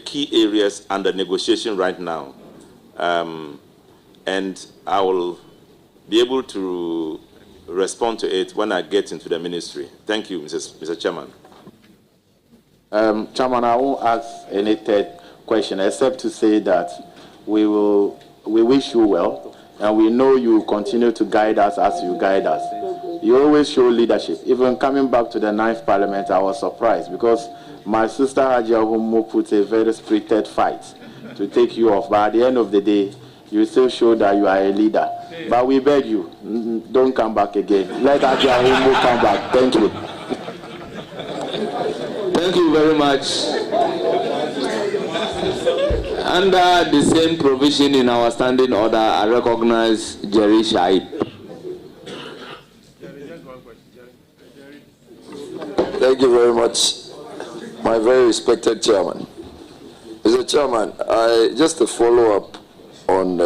[SPEAKER 1] key areas under negotiation right now. And I will be able to respond to it when I get into the ministry. Thank you, Mr. Chairman.
[SPEAKER 10] Chairman, I won't ask any third question except to say that we wish you well, and we know you will continue to guide us as you guide us. You always show leadership. Even coming back to the 9th Parliament, I was surprised because my sister Hajia Humo put a very spirited fight to take you off. But at the end of the day, you still show that you are a leader. But we beg you, don't come back again. Let Hajia Humo come back. Thank you.
[SPEAKER 2] Thank you very much. Under the same provision in our standing order, I recognize Jerry Shahid.
[SPEAKER 11] Thank you very much, my very respected chairman. Mr. Chairman, just to follow up on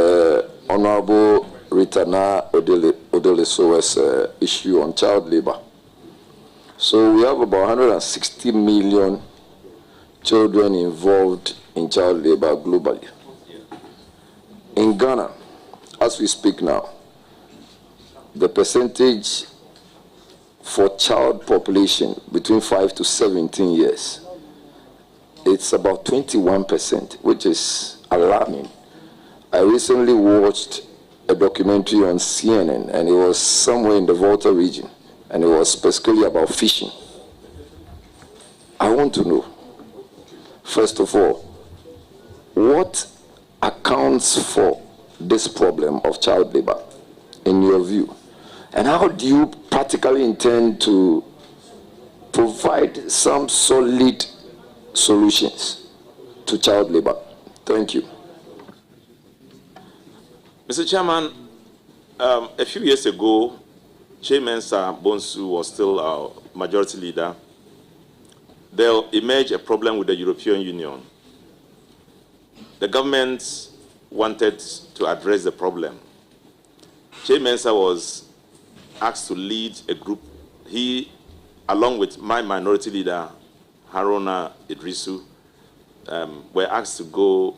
[SPEAKER 11] Honorable Ritana Odeleso's issue on child labor. So we have about 160 million children involved in child labor globally. In Ghana, as we speak now, the percentage for child population between 5 to 17 years, it's about 21%, which is alarming. I recently watched a documentary on CNN, and it was somewhere in the Volta region, and it was specifically about fishing. I want to know, first of all, what accounts for this problem of child labor, in your view? And how do you practically intend to provide some solid solutions to child labor? Thank you.
[SPEAKER 1] Mr. Chairman, a few years ago, Chairman Sir Bonsu was still our majority leader. There emerged a problem with the European Union. The government wanted to address the problem. Chairman Sir was asked to lead a group. He, along with my minority leader, Haruna Idrisu, were asked to go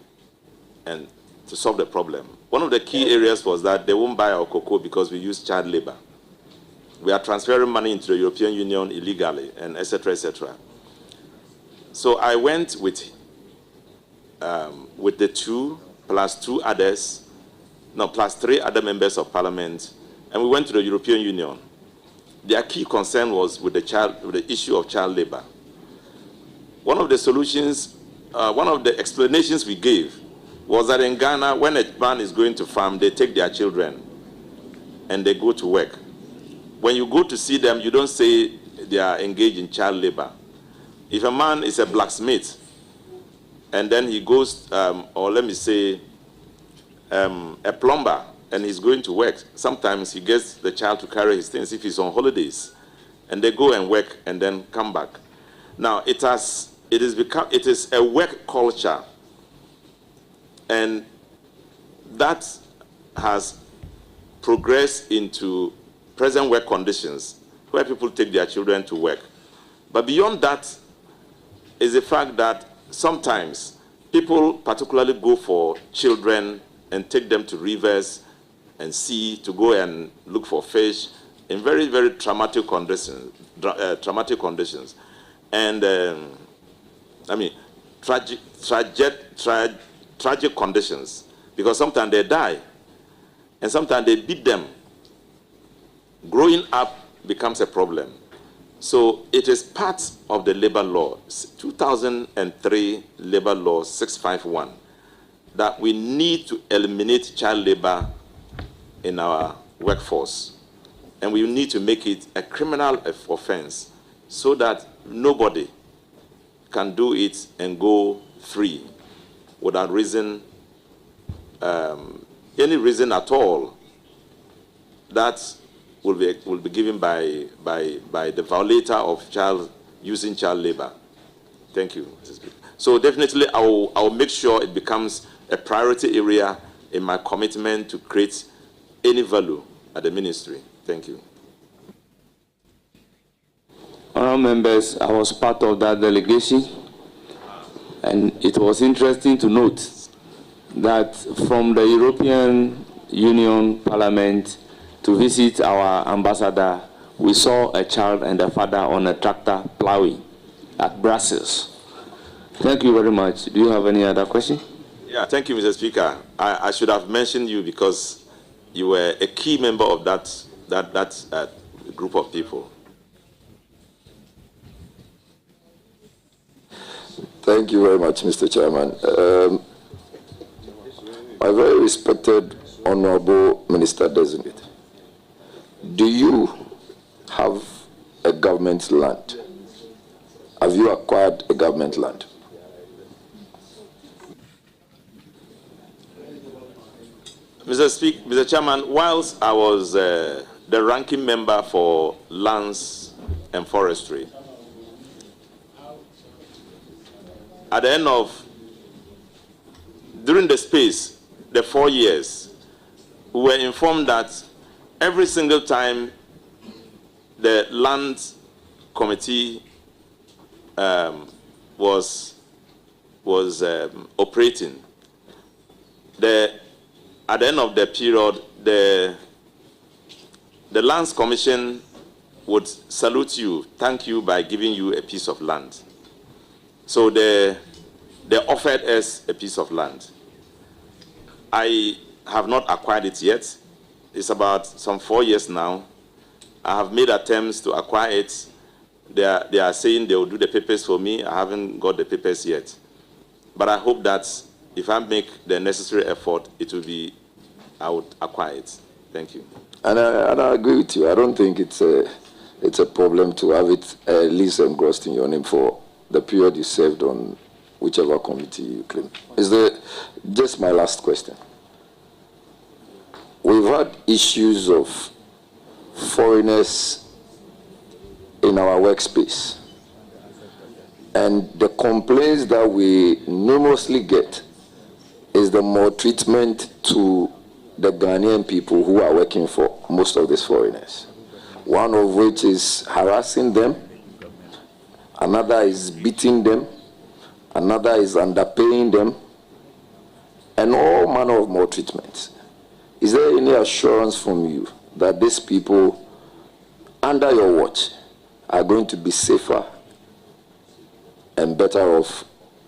[SPEAKER 1] and to solve the problem. One of the key areas was that they won't buy our cocoa because we use child labor. we are transferring money into the European Union illegally, and etc., etc. So I went with the two plus two others, no, plus three other members of parliament, and we went to the European Union. Their key concern was with the issue of child labor. One of the solutions, one of the explanations we gave was that in Ghana, when a man is going to farm, they take their children and they go to work. When you go to see them, you don't say they are engaged in child labor. If a man is a blacksmith and then he goes, or let me say, a plumber, and he's going to work, sometimes he gets the child to carry his things if he's on holidays, and they go and work and then come back. Now, it is a work culture, and that has progressed into present work conditions where people take their children to work. But beyond that is the fact that sometimes people particularly go for children and take them to rivers and sea to go and look for fish in very, very traumatic conditions. And I mean, tragic conditions, because sometimes they die and sometimes they beat them. Growing up becomes a problem. So it is part of the labor law, 2003 labor law 651, that we need to eliminate child labor in our workforce. And we need to make it a criminal offense so that nobody can do it and go free without reason, any reason at all. That will be given by the violator of using child labor. Thank you, Mrs. Speaker. So definitely I will make sure it becomes a priority area in my commitment to create any value at the ministry. Thank you.
[SPEAKER 2] Honourable members, I was part of that delegation, and it was interesting to note that from the European Union Parliament to visit our ambassador, we saw a child and a father on a tractor plowing at Brussels. Thank you very much. Do you have any other question?
[SPEAKER 1] Yeah, thank you, Mr. Speaker. I should have mentioned you because you were a key member of that group of people.
[SPEAKER 11] Thank you very much, Mr. Chairman. My very respected Honorable Minister-Designate, do you have a government land? Have you acquired a government land?
[SPEAKER 1] Mr. Chairman, whilst I was the ranking member for lands and forestry, at the end of, during the 4 years, we were informed that every single time the land committee was operating, at the end of the period, the Lands Commission would salute you, thank you by giving you a piece of land. So they offered us a piece of land. I have not acquired it yet. It's about some 4 years now. I have made attempts to acquire it. They are saying they will do the papers for me. I haven't got the papers yet. But I hope that if I make the necessary effort, I would acquire it. Thank you.
[SPEAKER 11] And I agree with you. I don't think it's a problem to have it leased and engrossed in your name for the period you served on whichever committee you claim. Just my last question. We've had issues of foreigners in our workspace. And the complaints that we numerously get is the maltreatment to the Ghanaian people who are working for most of these foreigners. One of which is harassing them, another is beating them, another is underpaying them, and all manner of maltreatment. Is there any assurance from you that these people under your watch are going to be safer and better off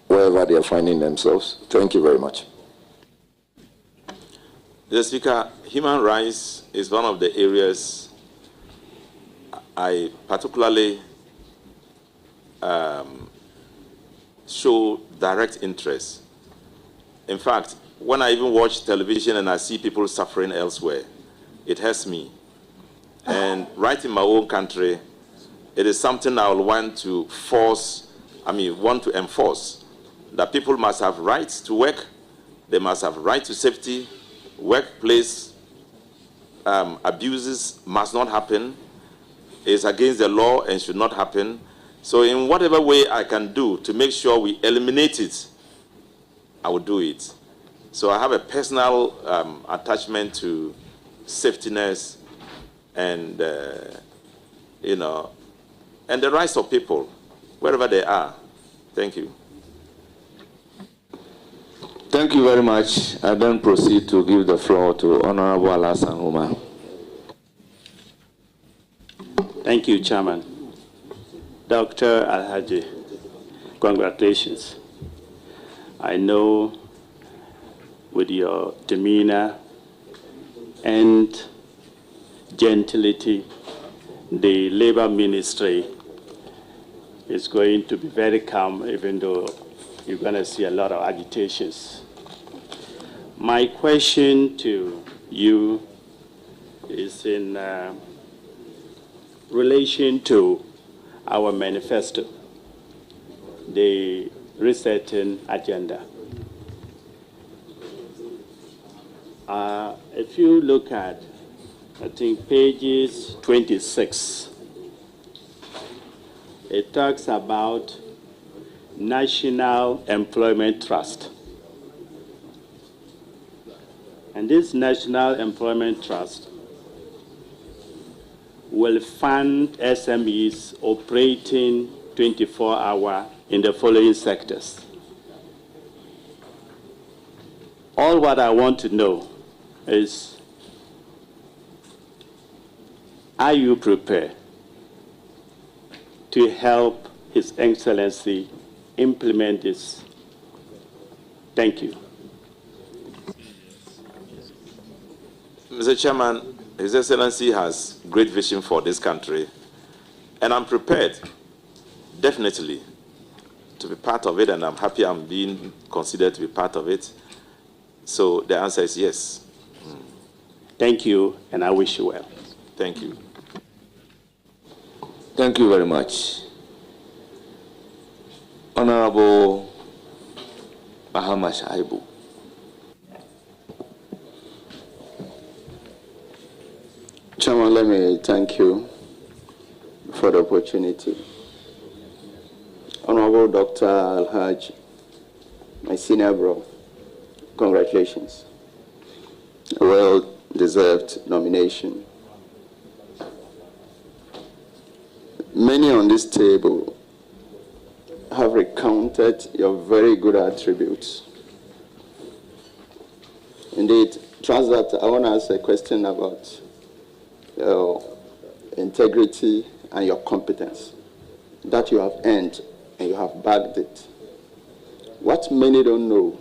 [SPEAKER 11] wherever they are finding themselves. Thank you very much.
[SPEAKER 1] Mr. Speaker, human rights is one of the areas I particularly show direct interest. In fact, when I even watch television and I see people suffering elsewhere, it hurts me. And right in my own country, it is something I will want to enforce, that people must have rights to work, they must have right to safety, workplace abuses must not happen, it's against the law and should not happen. So in whatever way I can do to make sure we eliminate it, I will do it. So I have a personal attachment to safetyness and, and the rights of people, wherever they are. Thank you.
[SPEAKER 2] Thank you very much. I then proceed to give the floor to Honorable Alasan Umar.
[SPEAKER 12] Thank you, Chairman. Dr. Alhaji, congratulations. I know with your demeanor and gentility, the Labor Ministry is going to be very calm, even though you're going to see a lot of agitations. My question to you is in relation to our manifesto, the resetting agenda. If you look at, I think, pages 26, it talks about National Employment Trust. And this National Employment Trust will fund SMEs operating 24-hour in the following sectors. All what I want to know is, are you prepared to help His Excellency implement this? Thank you.
[SPEAKER 1] Mr. Chairman, His Excellency has great vision for this country, and I'm prepared, definitely, to be part of it, and I'm happy I'm being considered to be part of it. So the answer is yes.
[SPEAKER 12] Thank you, and I wish you well.
[SPEAKER 1] Thank you.
[SPEAKER 2] Thank you very much. Honorable Mahama Shaibu.
[SPEAKER 13] Chairman, let me thank you for the opportunity. Honorable Dr. Alhaj, my senior bro, congratulations. A well-deserved nomination. Many on this table have recounted your very good attributes. Indeed, trust that I want to ask a question about your integrity and your competence that you have earned and you have bagged it. What many don't know,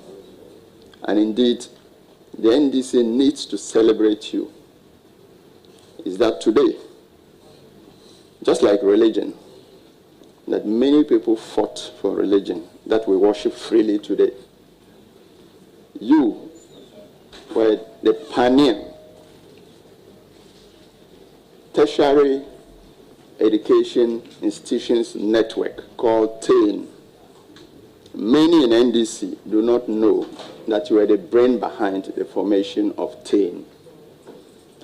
[SPEAKER 13] and indeed the NDC needs to celebrate you, is that today, just like religion, that many people fought for religion that we worship freely today, you were the pioneer tertiary education institutions network called TAIN. Many in NDC do not know that you are the brain behind the formation of TAIN.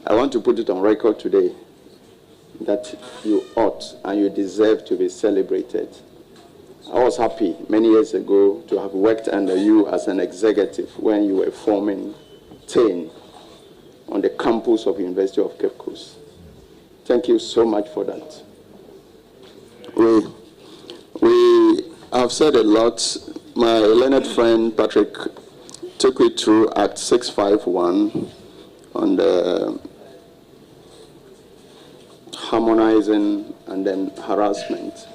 [SPEAKER 13] I want to put it on record today that you ought and you deserve to be celebrated. I was happy many years ago to have worked under you as an executive when you were forming TAIN on the campus of University of Cape Coast. Thank you so much for that. We have said a lot. My learned friend Patrick took me through Act 651 on the harmonizing and then harassment.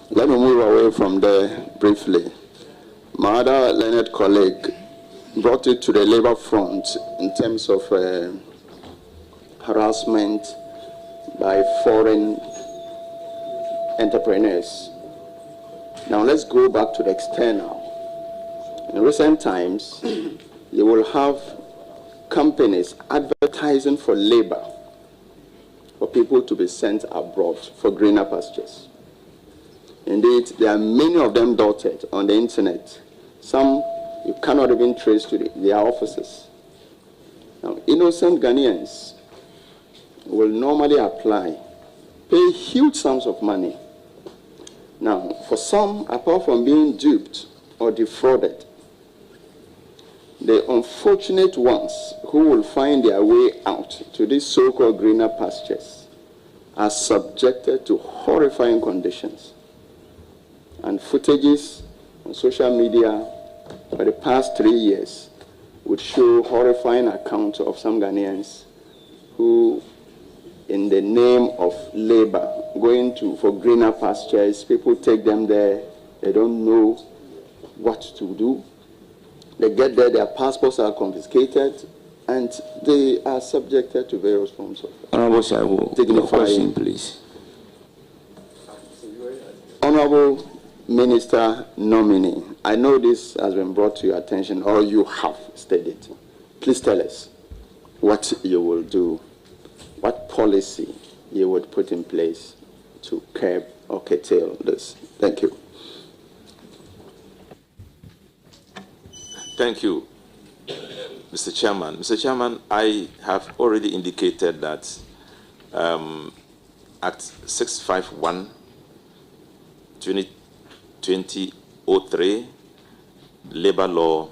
[SPEAKER 13] Let me move away from there briefly. My other learned colleague brought it to the labor front in terms of harassment by foreign entrepreneurs. Now let's go back to the external. In recent times, you will have companies advertising for labor for people to be sent abroad for greener pastures. Indeed, there are many of them dotted on the internet. Some you cannot even trace to their offices. Now, innocent Ghanaians will normally apply, pay huge sums of money. Now, for some, apart from being duped or defrauded, the unfortunate ones who will find their way out to these so-called greener pastures are subjected to horrifying conditions. And footages on social media for the past 3 years would show horrifying accounts of some Ghanaians who, in the name of labor, going for greener pastures, people take them there, they don't know what to do. They get there, their passports are confiscated, and they are subjected to various forms of
[SPEAKER 2] Honorable Shaibu, question, please.
[SPEAKER 13] Honorable Minister nominee, I know this has been brought to your attention, or you have stated. Please tell us what you will do, what policy you would put in place to curb or curtail this. Thank you.
[SPEAKER 1] Thank you, Mr. Chairman. Mr. Chairman, I have already indicated that Act 651, 2003, labor law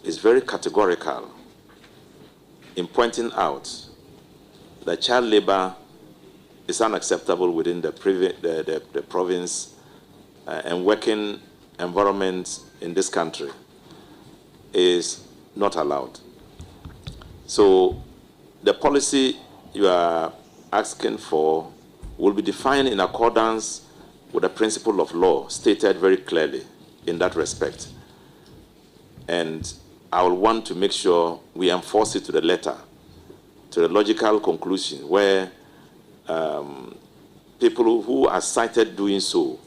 [SPEAKER 1] is very categorical in pointing out that child labor is unacceptable within the province and working environment in this country is not allowed. So the policy you are asking for will be defined in accordance with the principle of law stated very clearly in that respect. And I will want to make sure we enforce it to the letter, to the logical conclusion where people who are cited doing so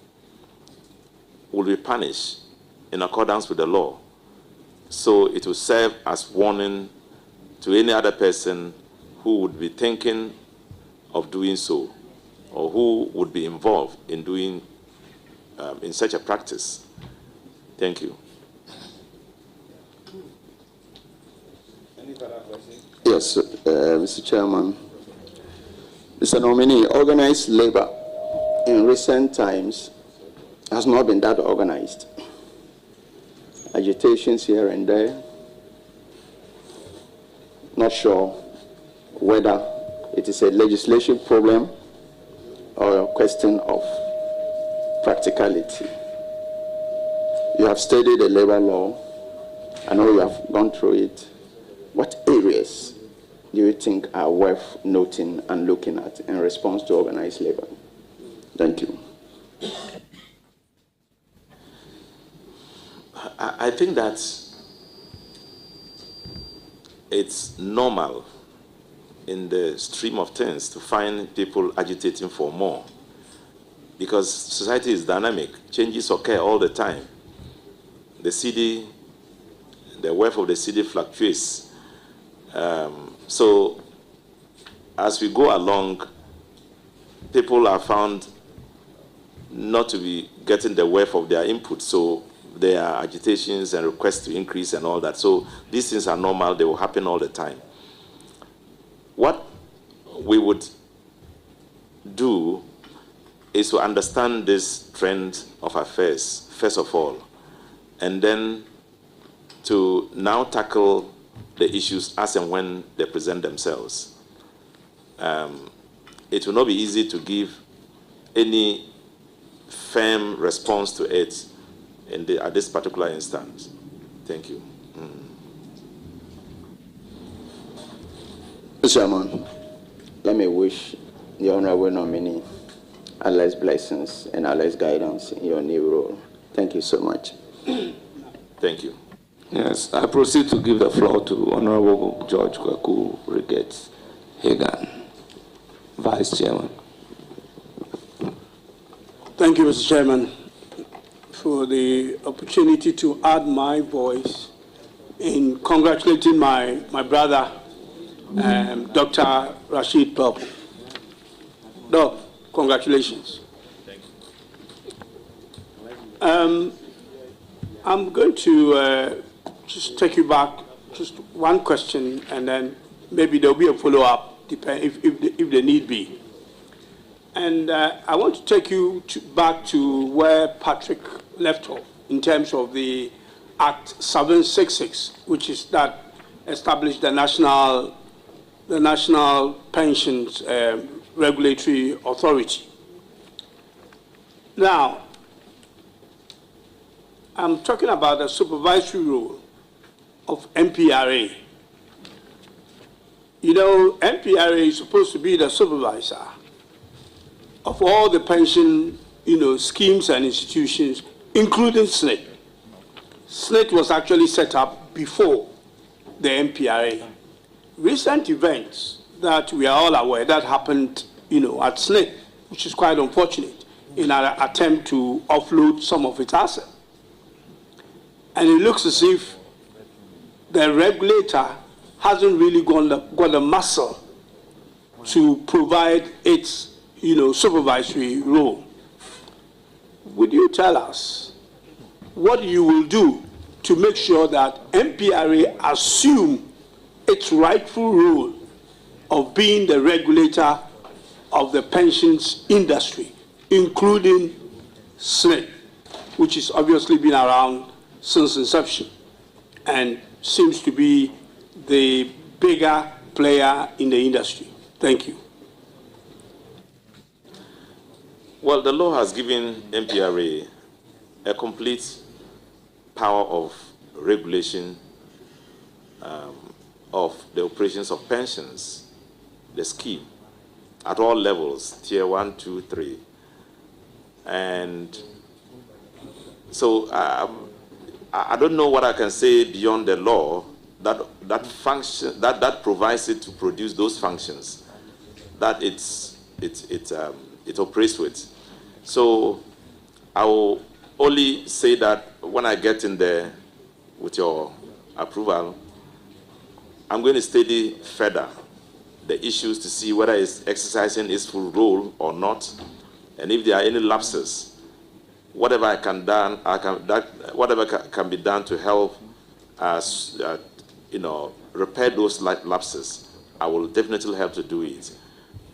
[SPEAKER 1] will be punished in accordance with the law. So it will serve as warning to any other person who would be thinking of doing so, or who would be involved in doing in such a practice. Thank you.
[SPEAKER 2] Any further questions?
[SPEAKER 13] Yes, Mr. Chairman. Mr. Nominee, organized labor in recent times has not been that organized. Agitations here and there. Not sure whether it is a legislation problem or a question of practicality. You have studied the labor law. I know you have gone through it. What areas do you think are worth noting and looking at in response to organized labor? Thank you.
[SPEAKER 1] I think that it's normal in the stream of things to find people agitating for more, because society is dynamic. Changes occur all the time. The cedi, the worth of the cedi fluctuates. So as we go along, people are found not to be getting the worth of their input. So there are agitations and requests to increase and all that. So these things are normal. They will happen all the time. What we would do is to understand this trend of affairs, first of all, and then to now tackle the issues as and when they present themselves. It will not be easy to give any firm response to it at this particular instance. Thank you.
[SPEAKER 13] Mr. Chairman, let me wish the honorable nominee Allah's blessings and Allah's guidance in your new role. Thank you so much.
[SPEAKER 1] Thank you.
[SPEAKER 2] Yes, I proceed to give the floor to Honorable George Kwaku Riget Hagan, Vice Chairman.
[SPEAKER 14] Thank you, Mr. Chairman, for the opportunity to add my voice in congratulating my brother, Dr. Rashid Pelpuo. Doc, congratulations.
[SPEAKER 1] Thank
[SPEAKER 14] you. I'm going to just take you back, just one question, and then maybe there'll be a follow-up, if there need be. And I want to take you back to where Patrick left off in terms of the Act 766, which is that established the National Pensions Regulatory Authority. Now, I'm talking about the supervisory role of MPRA. You know, MPRA is supposed to be the supervisor of all the pension, schemes and institutions, including SNIT. SNIT was actually set up before the MPRA. Recent events that we are all aware that happened, at SNIT, which is quite unfortunate, in an attempt to offload some of its assets. And it looks as if the regulator hasn't really got the muscle to provide its, supervisory role. Would you tell us what you will do to make sure that MPRA assume its rightful role of being the regulator of the pensions industry, including SNIT, which has obviously been around since inception and seems to be the bigger player in the industry? Thank you.
[SPEAKER 1] Well, the law has given MPRA a complete power of regulation of the operations of pensions, the scheme, at all levels, tier 1, 2, 3. And so I don't know what I can say beyond the law that function that provides it to produce those functions that it operates with. So I will only say that when I get in there with your approval, I'm going to study further the issues to see whether it's exercising its full role or not, and if there are any lapses, whatever can be done to help us, repair those lapses, I will definitely help to do it.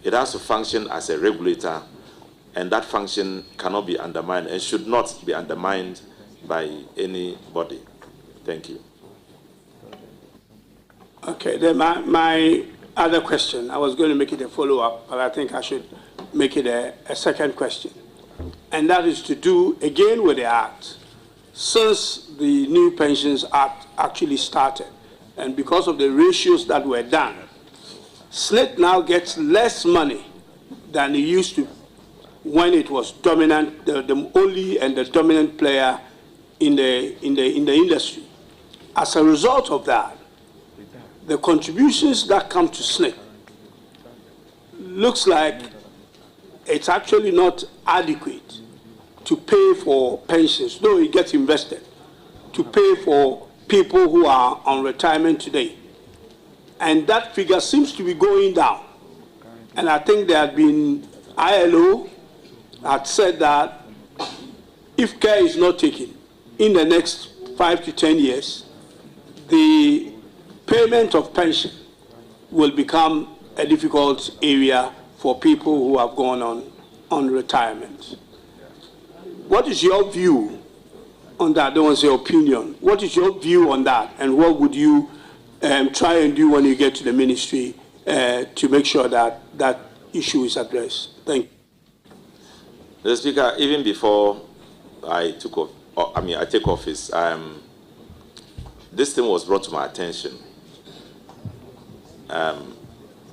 [SPEAKER 1] It has to function as a regulator, and that function cannot be undermined and should not be undermined by anybody. Thank you.
[SPEAKER 14] Okay, then my other question, I was going to make it a follow-up, but I think I should make it a second question. And that is to do, again, with the Act. Since the new Pensions Act actually started, and because of the ratios that were done, SNIT now gets less money than it used to when it was dominant, the only and the dominant player in the industry. As a result of that, the contributions that come to SNIT looks like it's actually not adequate to pay for pensions, though it gets invested, to pay for people who are on retirement today. And that figure seems to be going down. And I think there had been, ILO had said that if care is not taken in the next 5 to 10 years, the payment of pension will become a difficult area for people who have gone on retirement. What is your view on that? I don't want to say opinion. What is your view on that? And what would you try and do when you get to the ministry to make sure that that issue is addressed? Thank you.
[SPEAKER 1] Mr. Speaker, even before I take office, this thing was brought to my attention.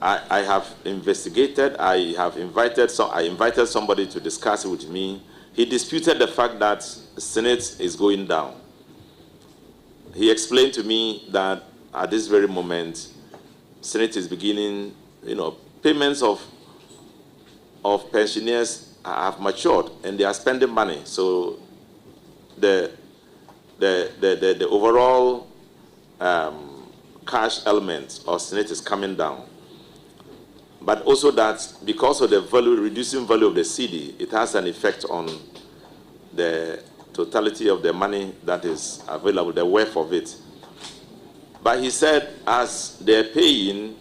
[SPEAKER 1] I have investigated. I invited somebody to discuss it with me. He disputed the fact that the Senate is going down. He explained to me that at this very moment, Senate is beginning, payments of pensioners have matured and they are spending money. So the overall cash element of Senate is coming down. But also that because of the reducing value of the CD, it has an effect on the totality of the money that is available, the worth of it. But he said as they're paying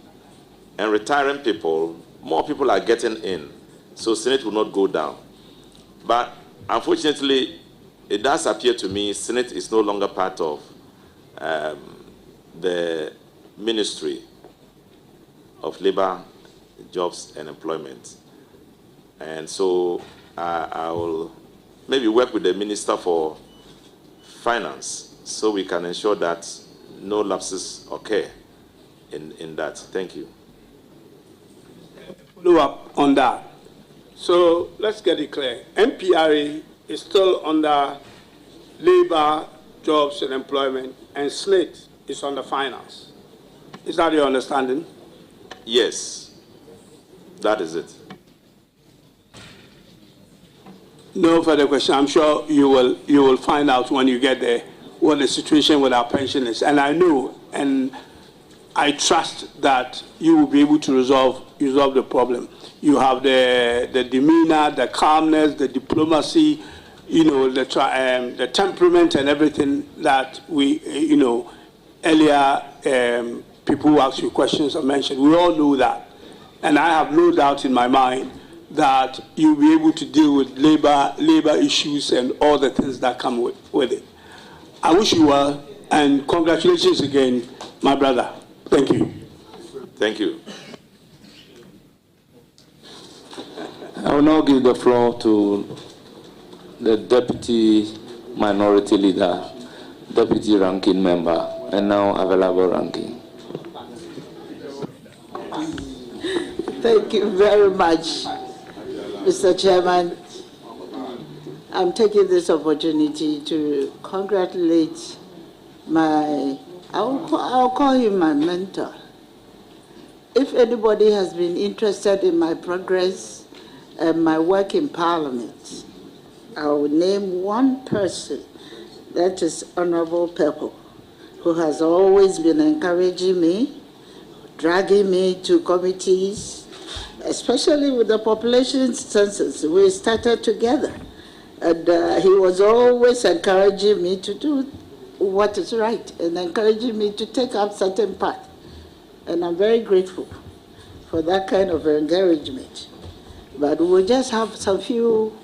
[SPEAKER 1] and retiring people, more people are getting in. So Senate will not go down. But unfortunately, it does appear to me Senate is no longer part of the Ministry of Labor, Jobs and Employment. And so I will maybe work with the Minister for Finance so we can ensure that no lapses occur in that. Thank you.
[SPEAKER 14] Follow up on that. So let's get it clear. MPRA is still under Labor, Jobs and Employment, and SNIT is under Finance. Is that your understanding?
[SPEAKER 1] Yes, that is it.
[SPEAKER 14] No further question. I'm sure you will find out when you get there what the situation with our pension is. And I know and I trust that you will be able to resolve the problem. You have the demeanor, the calmness, the diplomacy, the temperament and everything that we, earlier people who asked you questions have mentioned. We all know that. And I have no doubt in my mind that you'll be able to deal with labor issues and all the things that come with it. I wish you well, and congratulations again, my brother. Thank you.
[SPEAKER 1] Thank you.
[SPEAKER 2] I will now give the floor to the Deputy Minority Leader, Deputy Ranking Member, and now available ranking.
[SPEAKER 4] Thank you very much, Mr. Chairman. I'm taking this opportunity to congratulate I'll call him my mentor. If anybody has been interested in my progress and my work in Parliament, I will name one person, that is Honorable Pelpuo, who has always been encouraging me, dragging me to committees, especially with the population census. We started together, and he was always encouraging me to do what is right and encouraging me to take up certain path. And I'm very grateful for that kind of encouragement. But we'll just have some few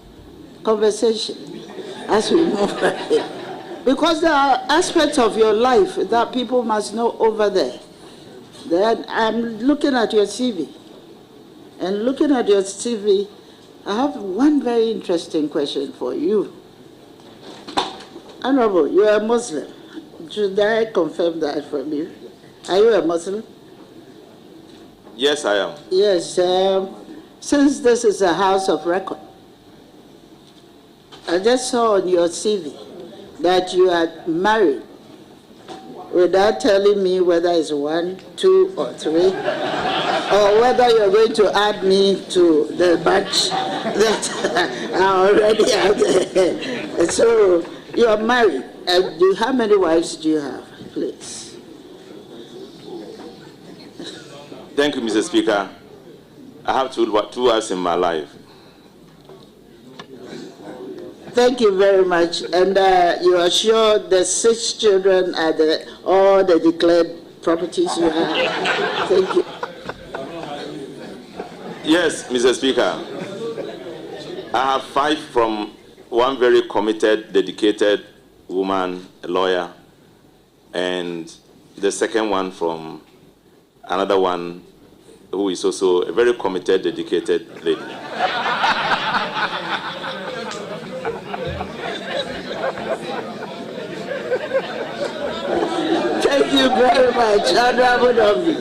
[SPEAKER 4] conversations as we move ahead. Because there are aspects of your life that people must know over there. Then I'm looking at your CV. And looking at your CV, I have one very interesting question for you. Honorable, you are a Muslim. Should I confirm that from you? Are you a Muslim?
[SPEAKER 1] Yes, I am.
[SPEAKER 4] Yes. Since this is a house of record, I just saw on your CV that you are married without telling me whether it's 1, 2, or 3, or whether you're going to add me to the batch that I already have. So you are married. How many wives do you have, please?
[SPEAKER 1] Thank you, Mr. Speaker. I have two wives in my life.
[SPEAKER 4] Thank you very much. And you are sure the 6 children are all the declared properties you have? Thank you.
[SPEAKER 1] Yes, Mr. Speaker. I have 5 from one very committed, dedicated woman, a lawyer, and the second one from another one who is also a very committed, dedicated lady.
[SPEAKER 4] Thank you very much, Honorable Dominic.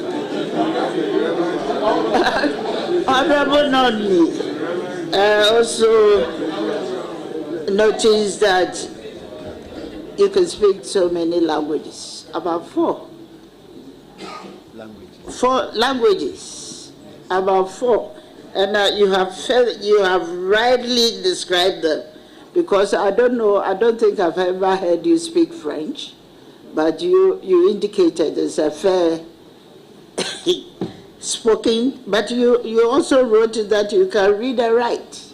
[SPEAKER 4] Honorable Nonly also noticed that you can speak so many languages, about 4. 4 languages, about 4. And you have rightly described them, because I don't think I've ever heard you speak French, but you indicated it's a fair spoken, but you also wrote that you can read and write.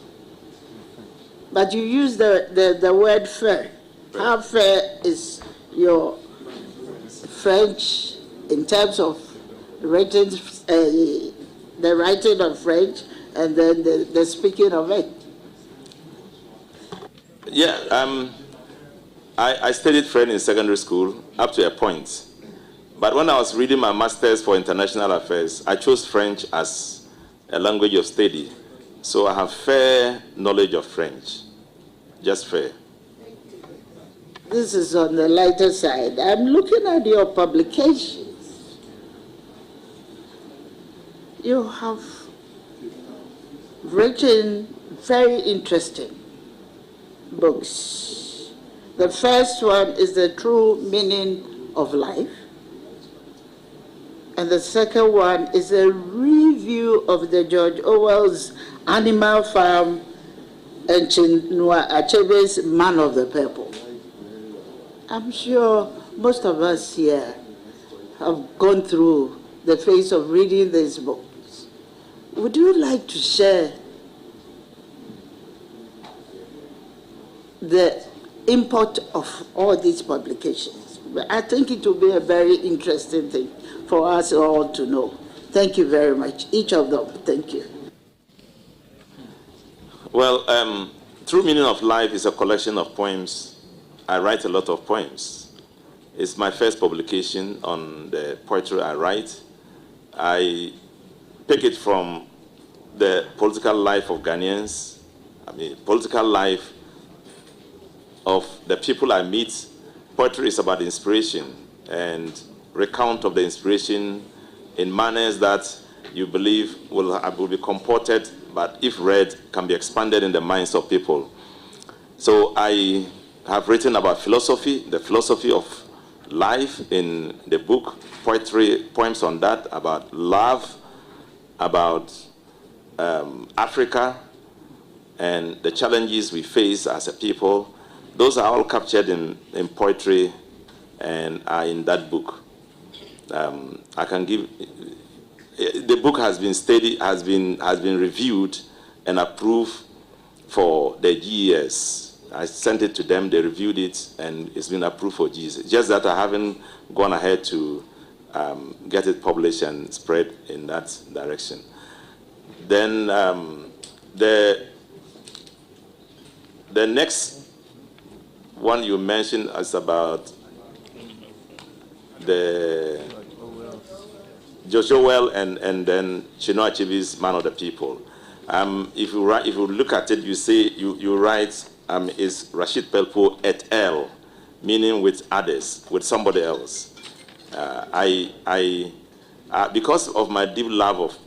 [SPEAKER 4] But you use the word fair. How fair is your French in terms of written, the writing of French and then the speaking of it?
[SPEAKER 1] Yeah, I studied French in secondary school up to a point. But when I was reading my master's for international affairs, I chose French as a language of study. So I have fair knowledge of French, just fair.
[SPEAKER 4] This is on the lighter side. I'm looking at your publications. You have written very interesting books. The first one is The True Meaning of Life. And the second one is a review of the George Orwell's Animal Farm and Chinua Achebe's Man of the People. I'm sure most of us here have gone through the phase of reading these books. Would you like to share the import of all these publications? I think it will be a very interesting thing for us all to know. Thank you very much, each of them. Thank you.
[SPEAKER 1] Well, True Meaning of Life is a collection of poems. I write a lot of poems. It's my first publication on the poetry I write. I pick it from the political life of Ghanaians, political life of the people I meet. Poetry is about inspiration and recount of the inspiration in manners that you believe will be comported, but if read, can be expanded in the minds of people. So I have written about philosophy, the philosophy of life in the book, poems on that, about love, about Africa, and the challenges we face as a people. Those are all captured in poetry and are in that book. I can give. The book has been studied, has been reviewed and approved for the GES. I sent it to them, they reviewed it, and it's been approved for GES. Just that I haven't gone ahead to get it published and spread in that direction. Then the next one you mentioned is about the George Orwell and then Chinua Achebe's Man of the People. If you look at it, you say you write is Rashid Pelpuo et al., meaning with others, with somebody else. Because of my deep love of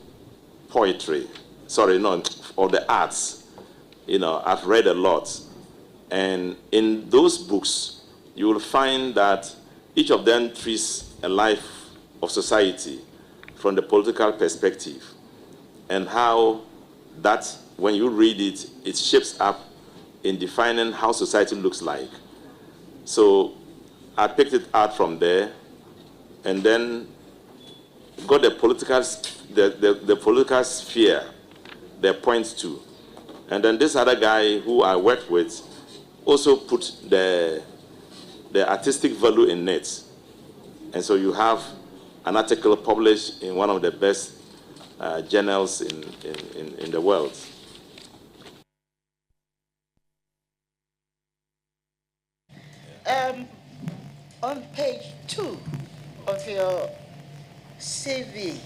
[SPEAKER 1] poetry, of the arts, I've read a lot, and in those books you will find that each of them treats a life of society from the political perspective, and how that, when you read it, it shapes up in defining how society looks like. So I picked it out from there, and then got the political sphere they point to. And then this other guy who I worked with also put the artistic value in it. And so you have an article published in one of the best journals in the world.
[SPEAKER 4] On page 2 of your CV,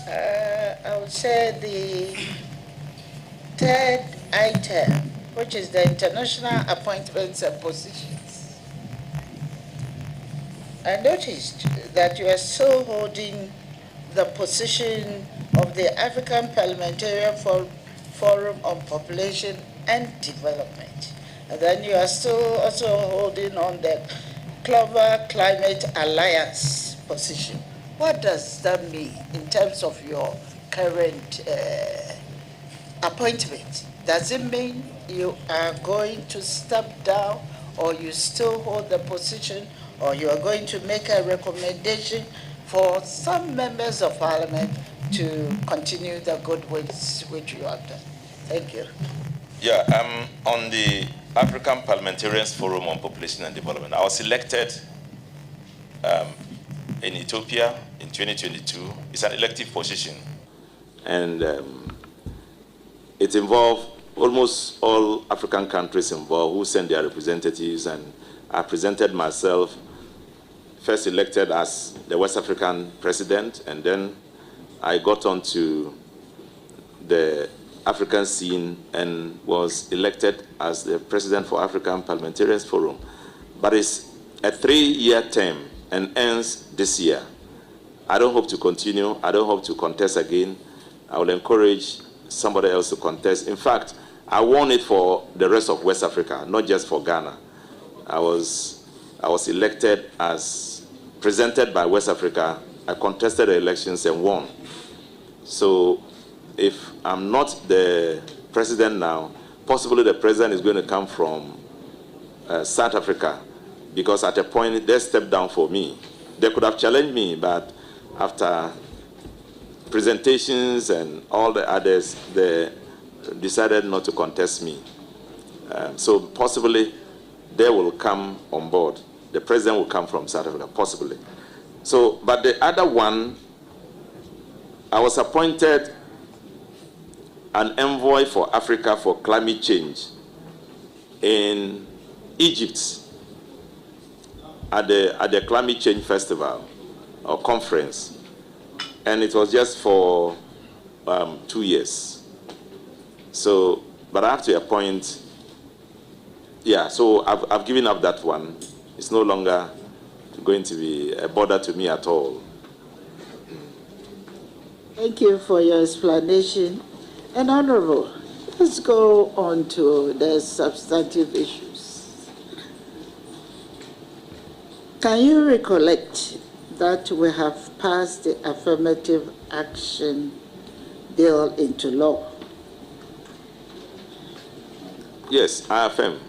[SPEAKER 4] I would say the third item, which is the international appointments and positions. I noticed that you are still holding the position of the African Parliamentarian Forum on Population and Development. And then you are still also holding on the Clover Climate Alliance position. What does that mean in terms of your current appointment? Does it mean you are going to step down, or you still hold the position, or you are going to make a recommendation for some members of Parliament to continue the good works which you have done? Thank you.
[SPEAKER 1] Yeah, on the African Parliamentarians Forum on Population and Development, I was elected in Ethiopia in 2022. It's an elective position, and it involved almost all African countries involved who sent their representatives, and I presented myself, first elected as the West African president, and then I got onto the African scene and was elected as the president for African Parliamentarians Forum. But it's a 3-year term and ends this year. I don't hope to continue. I don't hope to contest again. I will encourage somebody else to contest. In fact, I won it for the rest of West Africa, not just for Ghana. I was elected as presented by West Africa. I contested the elections and won. So if I'm not the president now, possibly the president is going to come from South Africa, because at a point they stepped down for me. They could have challenged me, but after presentations and all the others, they decided not to contest me. So possibly they will come on board. The president will come from South Africa, possibly. So, but the other one, I was appointed an envoy for Africa for climate change in Egypt at the Climate Change Festival or conference, and it was just for 2 years. So, but I have to appoint. Yeah, so I've given up that one. It's no longer going to be a bother to me at all.
[SPEAKER 4] Thank you for your explanation. And Honorable, let's go on to the substantive issues. Can you recollect that we have passed the affirmative action bill into law?
[SPEAKER 1] Yes, I affirm.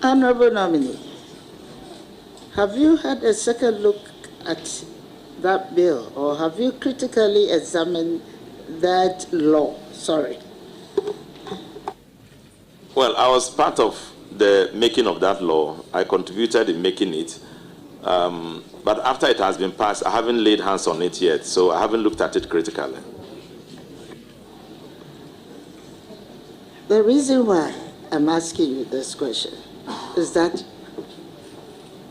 [SPEAKER 4] Honorable nominee, have you had a second look at that bill, or have you critically examined that law? Sorry.
[SPEAKER 1] Well, I was part of the making of that law. I contributed in making it. But after it has been passed, I haven't laid hands on it yet, so I haven't looked at it critically.
[SPEAKER 4] The reason why I'm asking you this question is that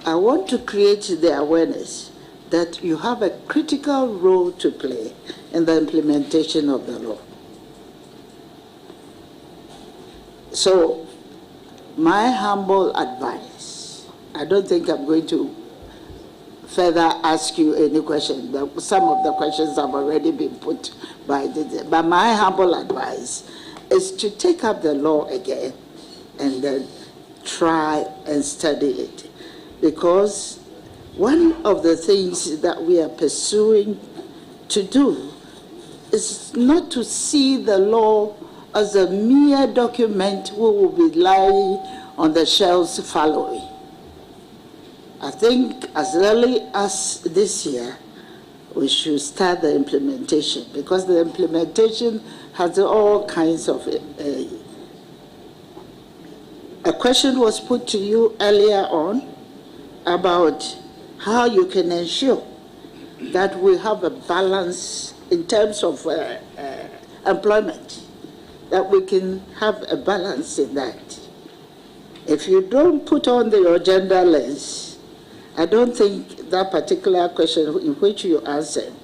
[SPEAKER 4] I want to create the awareness that you have a critical role to play in the implementation of the law. So, my humble advice, I don't think I'm going to further ask you any question. Some of the questions have already been put by but my humble advice is to take up the law again and then try and study it. Because one of the things that we are pursuing to do is not to see the law as a mere document we will be lying on the shelves following. I think as early as this year, we should start the implementation, because the implementation has all kinds of... A question was put to you earlier on about how you can ensure that we have a balance in terms of employment, that we can have a balance in that. If you don't put on your gender lens, I don't think that particular question in which you answered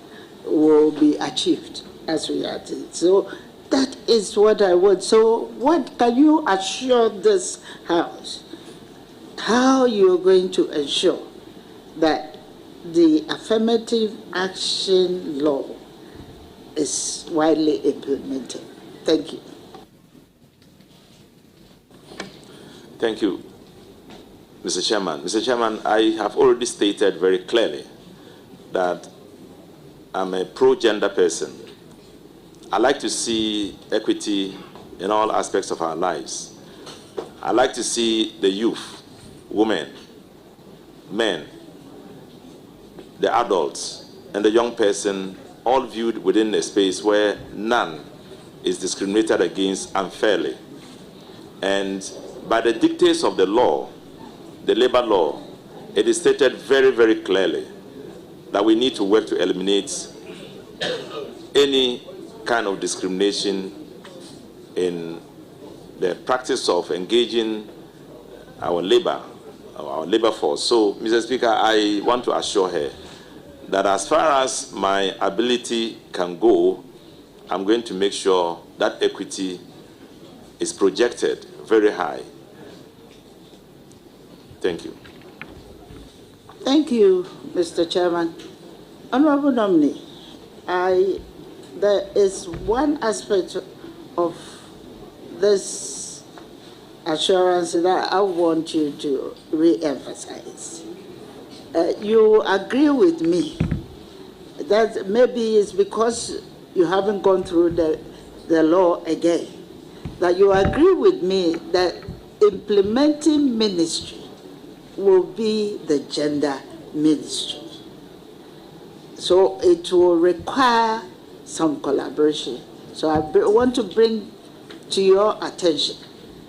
[SPEAKER 4] will be achieved as we are doing. So that is what I want. So what can you assure this House how you're going to ensure that the affirmative action law is widely implemented. Thank you.
[SPEAKER 1] Thank you, Mr. Chairman. Mr. Chairman, I have already stated very clearly that I'm a pro-gender person. I like to see equity in all aspects of our lives. I like to see the youth, women, men, the adults, and the young person all viewed within a space where none is discriminated against unfairly. And by the dictates of the law, the labor law, it is stated very, very clearly that we need to work to eliminate any kind of discrimination in the practice of engaging our labor force. So, Mr. Speaker, I want to assure her that as far as my ability can go, I'm going to make sure that equity is projected very high. Thank you.
[SPEAKER 4] Thank you, Mr. Chairman. Honorable nominee, there is one aspect of this assurance that I want you to re-emphasize. You agree with me that maybe it's because you haven't gone through the law again, that you agree with me that implementing ministry will be the gender ministry. So it will require some collaboration. So I want to bring to your attention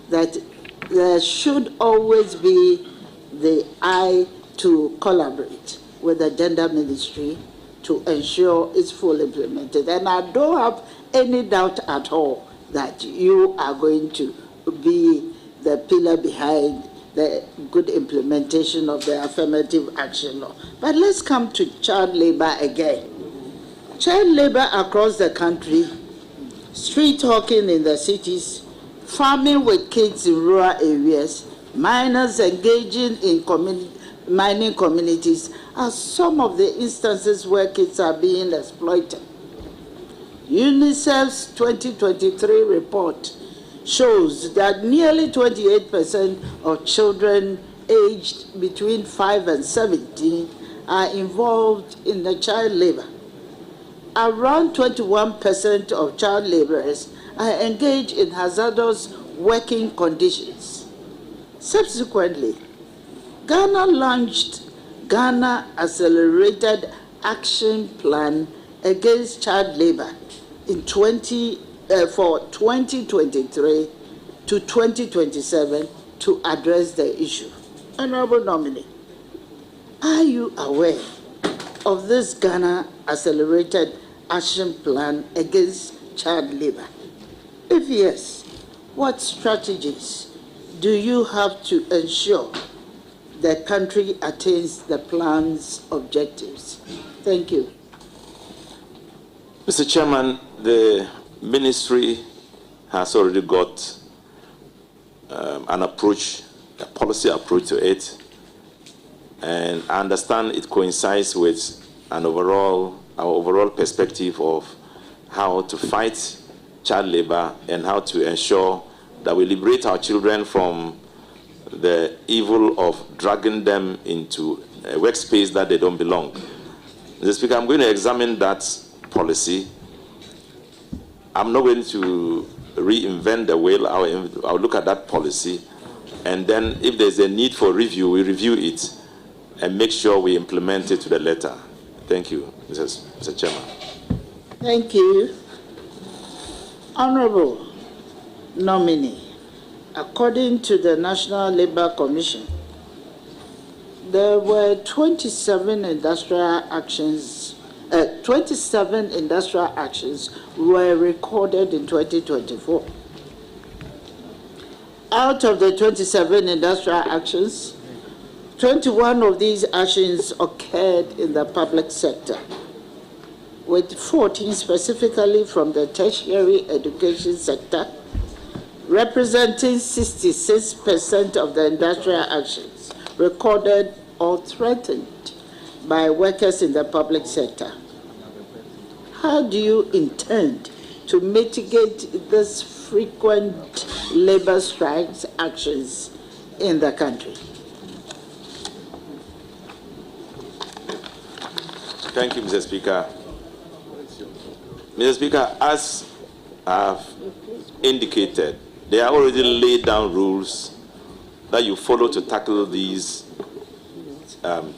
[SPEAKER 4] that there should always be the eye to collaborate with the gender ministry to ensure it's fully implemented. And I don't have any doubt at all that you are going to be the pillar behind the good implementation of the affirmative action law. But let's come to child labor again. Child labor across the country, street hawking in the cities, farming with kids in rural areas, minors engaging in mining communities are some of the instances where kids are being exploited. UNICEF's 2023 report shows that nearly 28% of children aged between 5 and 17 are involved in the child labor. Around 21% of child laborers are engaged in hazardous working conditions. Subsequently, Ghana launched Ghana Accelerated Action Plan Against Child Labor in for 2023 to 2027 to address the issue. Honorable nominee, are you aware of this Ghana Accelerated Action Plan Against Child Labor? If yes, what strategies do you have to ensure the country attains the plan's objectives? Thank you.
[SPEAKER 1] Mr. Chairman, the ministry has already got an approach, a policy approach to it, and I understand it coincides with our overall perspective of how to fight child labor and how to ensure that we liberate our children from the evil of dragging them into a workspace that they don't belong. Mr. Speaker, I'm going to examine that policy. I'm not going to reinvent the wheel. I'll look at that policy, and then if there's a need for review, we review it and make sure we implement it to the letter. Thank you, Mr. Chairman.
[SPEAKER 4] Thank you. Honorable nominee, according to the National Labour Commission, there were 27 industrial actions were recorded in 2024. Out of the 27 industrial actions, 21 of these actions occurred in the public sector, with 14 specifically from the tertiary education sector, representing 66% of the industrial actions recorded or threatened by workers in the public sector. How do you intend to mitigate this frequent labor strikes actions in the country?
[SPEAKER 1] Thank you, Mr. Speaker. Mr. Speaker, as I have indicated, there are already laid down rules that you follow to tackle these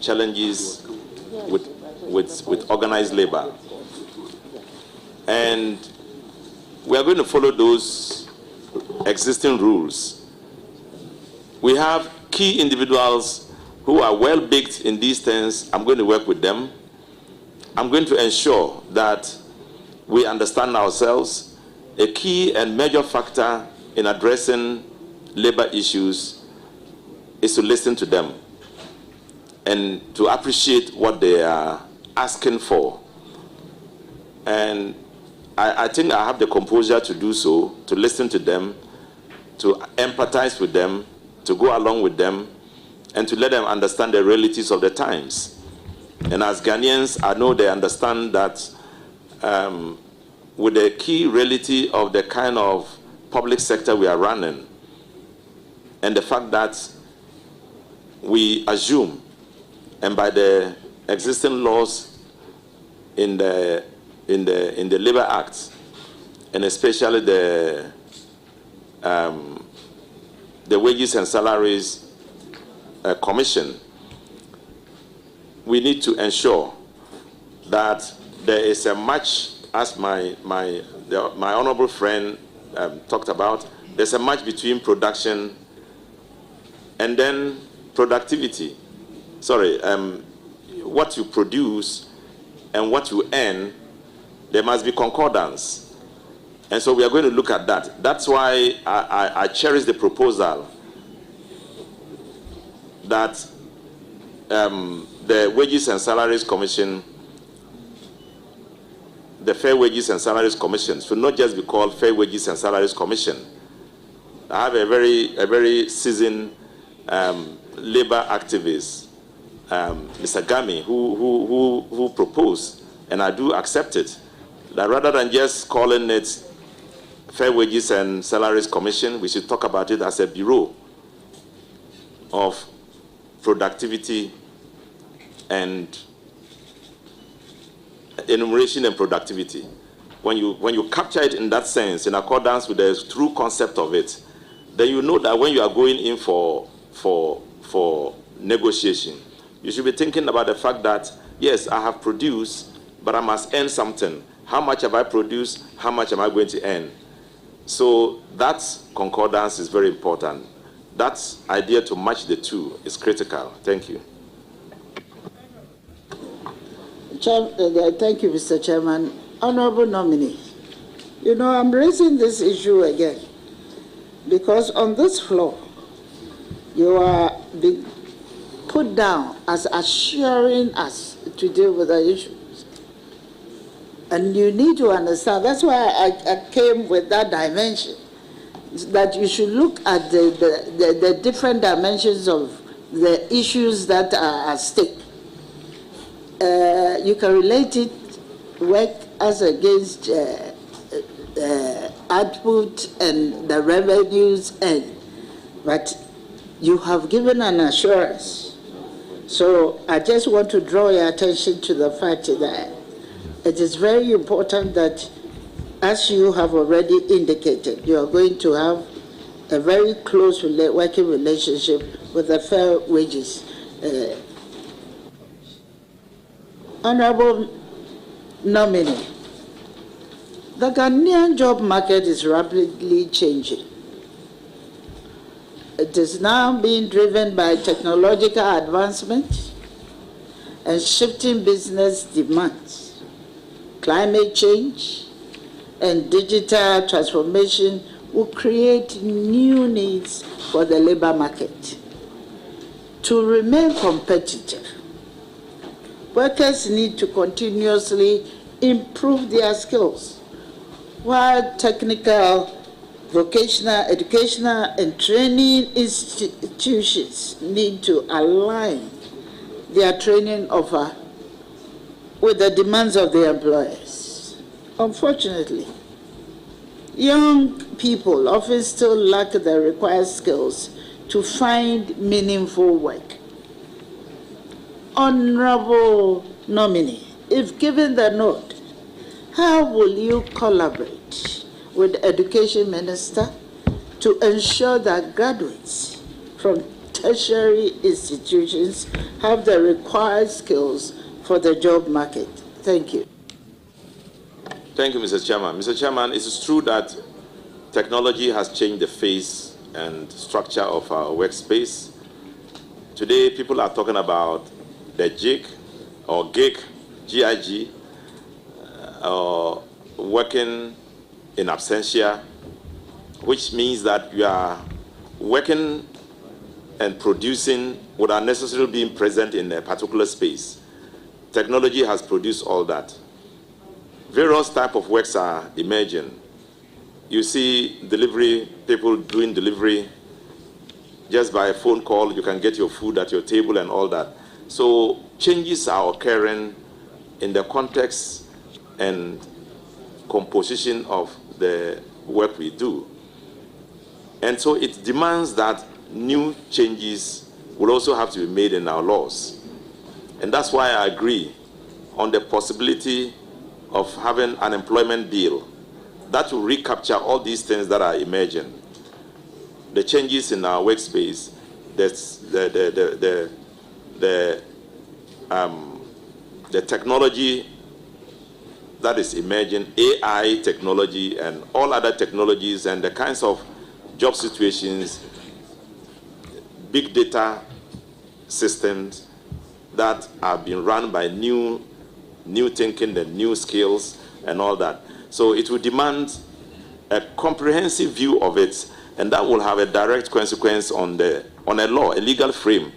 [SPEAKER 1] challenges with organized labor. And we are going to follow those existing rules. We have key individuals who are well baked in these things. I'm going to work with them. I'm going to ensure that we understand ourselves. A key and major factor in addressing labor issues is to listen to them and to appreciate what they are asking for. And I think I have the composure to do so, to listen to them, to empathize with them, to go along with them, and to let them understand the realities of the times. And as Ghanaians, I know they understand that with the key reality of the kind of public sector we are running, and the fact that we assume, and by the existing laws in the Labor Act, and especially the Wages and Salaries Commission, we need to ensure that there is a match, as my honorable friend talked about. There's a match between production and then productivity. Sorry, what you produce and what you earn, there must be concordance. And so we are going to look at that. That's why I cherish the proposal that the Wages and Salaries Commission, the Fair Wages and Salaries Commission, should not just be called Fair Wages and Salaries Commission. I have a very seasoned labor activist, Mr. Gami, who proposed, and I do accept it, that rather than just calling it Fair Wages and Salaries Commission, we should talk about it as a bureau of productivity and enumeration and productivity. When you capture it in that sense, in accordance with the true concept of it, then you know that when you are going in for negotiation, you should be thinking about the fact that, yes, I have produced, but I must earn something. How much have I produced? How much am I going to earn? So that concordance is very important. That idea to match the two is critical. Thank you.
[SPEAKER 4] Thank you, Mr. Chairman. Honorable nominee, you know, I'm raising this issue again because on this floor, you are being put down as assuring us to deal with the issues. And you need to understand, that's why I came with that dimension, that you should look at the different dimensions of the issues that are at stake. You can relate it, work as against output and the revenues, but you have given an assurance. So I just want to draw your attention to the fact that it is very important that, as you have already indicated, you are going to have a very close working relationship with the Fair Wages. Honorable nominee, the Ghanaian job market is rapidly changing. It is now being driven by technological advancement and shifting business demands. Climate change and digital transformation will create new needs for the labor market. To remain competitive, workers need to continuously improve their skills, while technical, vocational, educational, and training institutions need to align their training offer with the demands of the employers. Unfortunately, young people often still lack the required skills to find meaningful work. Honorable nominee, if given the nod, how will you collaborate with the Education Minister to ensure that graduates from tertiary institutions have the required skills for the job market? Thank you.
[SPEAKER 1] Thank you, Mr. Chairman. Mr. Chairman, it is true that technology has changed the face and structure of our workspace. Today, people are talking about the gig or gig, GIG, or working in absentia, which means that you are working and producing without necessarily being present in a particular space. Technology has produced all that. Various types of works are emerging. You see delivery, people doing delivery. Just by a phone call, you can get your food at your table and all that. So changes are occurring in the context and composition of the work we do. And so it demands that new changes will also have to be made in our laws. And that's why I agree on the possibility of having an employment bill that will recapture all these things that are emerging. The changes in our workspace, the technology that is emerging, AI technology and all other technologies and the kinds of job situations, big data systems that are being run by new thinking, the new skills and all that. So it will demand a comprehensive view of it, and that will have a direct consequence on a law, a legal frame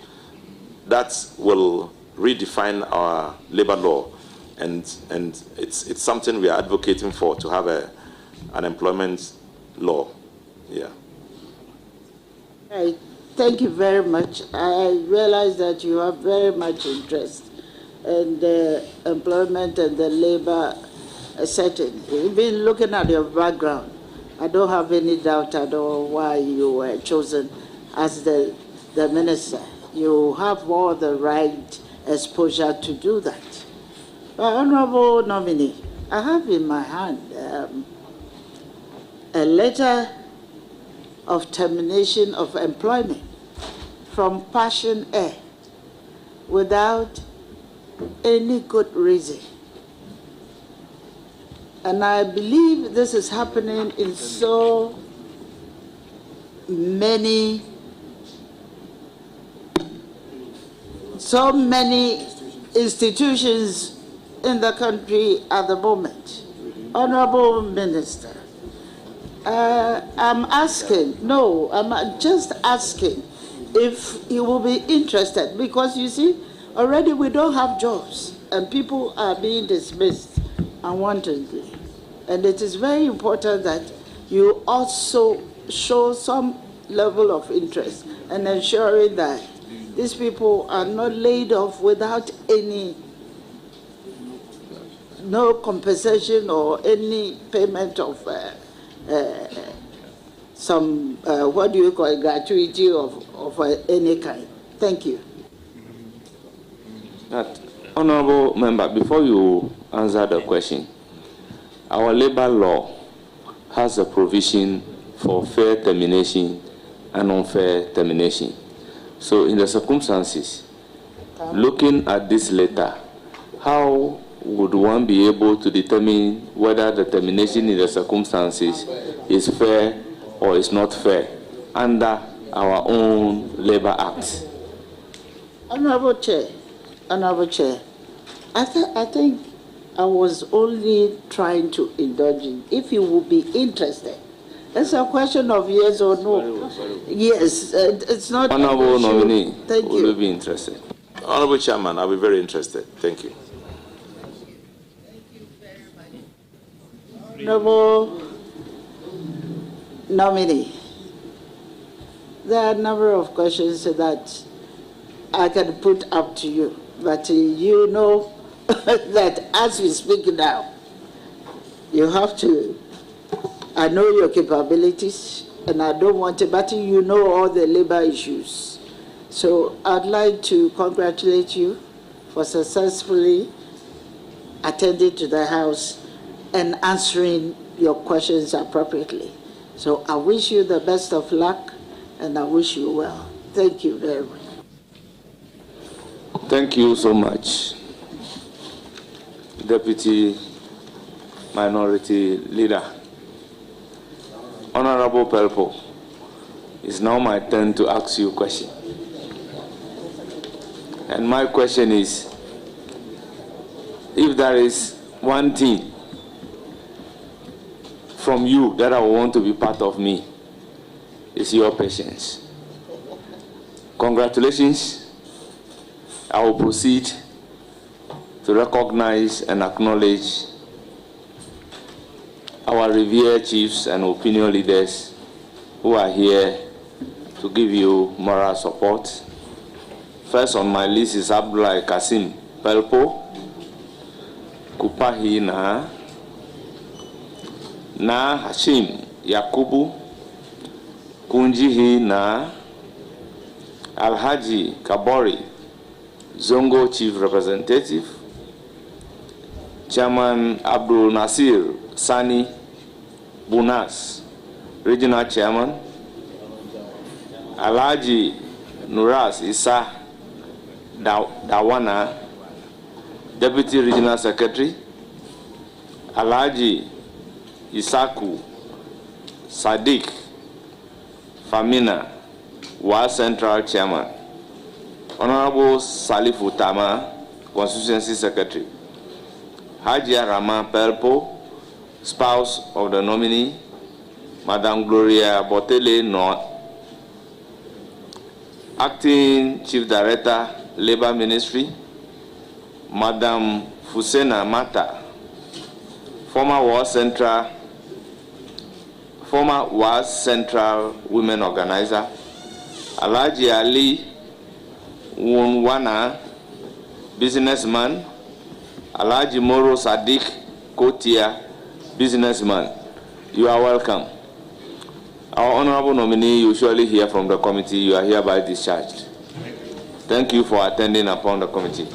[SPEAKER 1] that will redefine our labor law. And it's something we are advocating for, to have an employment law. Yeah.
[SPEAKER 4] Thank you very much. I realize that you have very much interest in the employment and the labor setting. Even looking at your background, I don't have any doubt at all why you were chosen as the minister. You have all the right exposure to do that. Honorable nominee, I have in my hand a letter of termination of employment from Passion Air without any good reason. And I believe this is happening in so many institutions in the country at the moment. Honorable Minister, I'm just asking if you will be interested, because you see, already we don't have jobs and people are being dismissed unwantedly. And it is very important that you also show some level of interest in ensuring that these people are not laid off without no compensation or any payment of some, gratuity of any kind. Thank you.
[SPEAKER 2] Honorable member, before you answer the question, our labor law has a provision for fair termination and unfair termination. So in the circumstances, looking at this letter, how would one be able to determine whether the termination in the circumstances is fair or is not fair under our own Labor Act?
[SPEAKER 4] Honorable Chair, I think I was only trying to indulge in, if you would be interested. It's a question of yes or no. Yes, it's not.
[SPEAKER 2] Honorable nominee,
[SPEAKER 4] thank
[SPEAKER 2] will
[SPEAKER 4] you.
[SPEAKER 2] you be interested?
[SPEAKER 1] Honorable Chairman, I'll be very interested. Thank you.
[SPEAKER 4] Honorable nominee, there are a number of questions that I can put up to you, but you know that as we speak now, you have to, I know your capabilities, and I don't want to, but you know all the labor issues. So I'd like to congratulate you for successfully attending to the House and answering your questions appropriately. So I wish you the best of luck, and I wish you well. Thank you very much.
[SPEAKER 2] Thank you so much, Deputy Minority Leader. Honorable Pelpuo, it's now my turn to ask you a question. And my question is, if there is one thing from you that I want to be part of me, it's your patience. Congratulations. I will proceed to recognize and acknowledge our revered chiefs and opinion leaders who are here to give you moral support. First on my list is Abdullah Kasim Pelpuo, Kupahi na Hashim Yakubu, Kunjihi na Alhaji Kabori, Zongo Chief Representative, Chairman Abdul Nasir Sani Bunas, Regional Chairman, Alhaji Nuras Isa Dawana, Deputy Regional Secretary, Alhaji Isaku Sadiq Famina, Wa Central Chairman, Honorable Salifu Tama, Constituency Secretary, Hajia Rama Pelpuo, spouse of the nominee, Madam Gloria Botele North, Acting Chief Director, Labor Ministry, Madam Fusena Mata, former WAS Central Women Organizer, Alhaji Ali Wunwana, businessman, Alhaji Moro Sadiq Kotia, businessman. You are welcome. Our honorable nominee, you surely hear from the committee. You are hereby discharged. Thank you for attending upon the committee.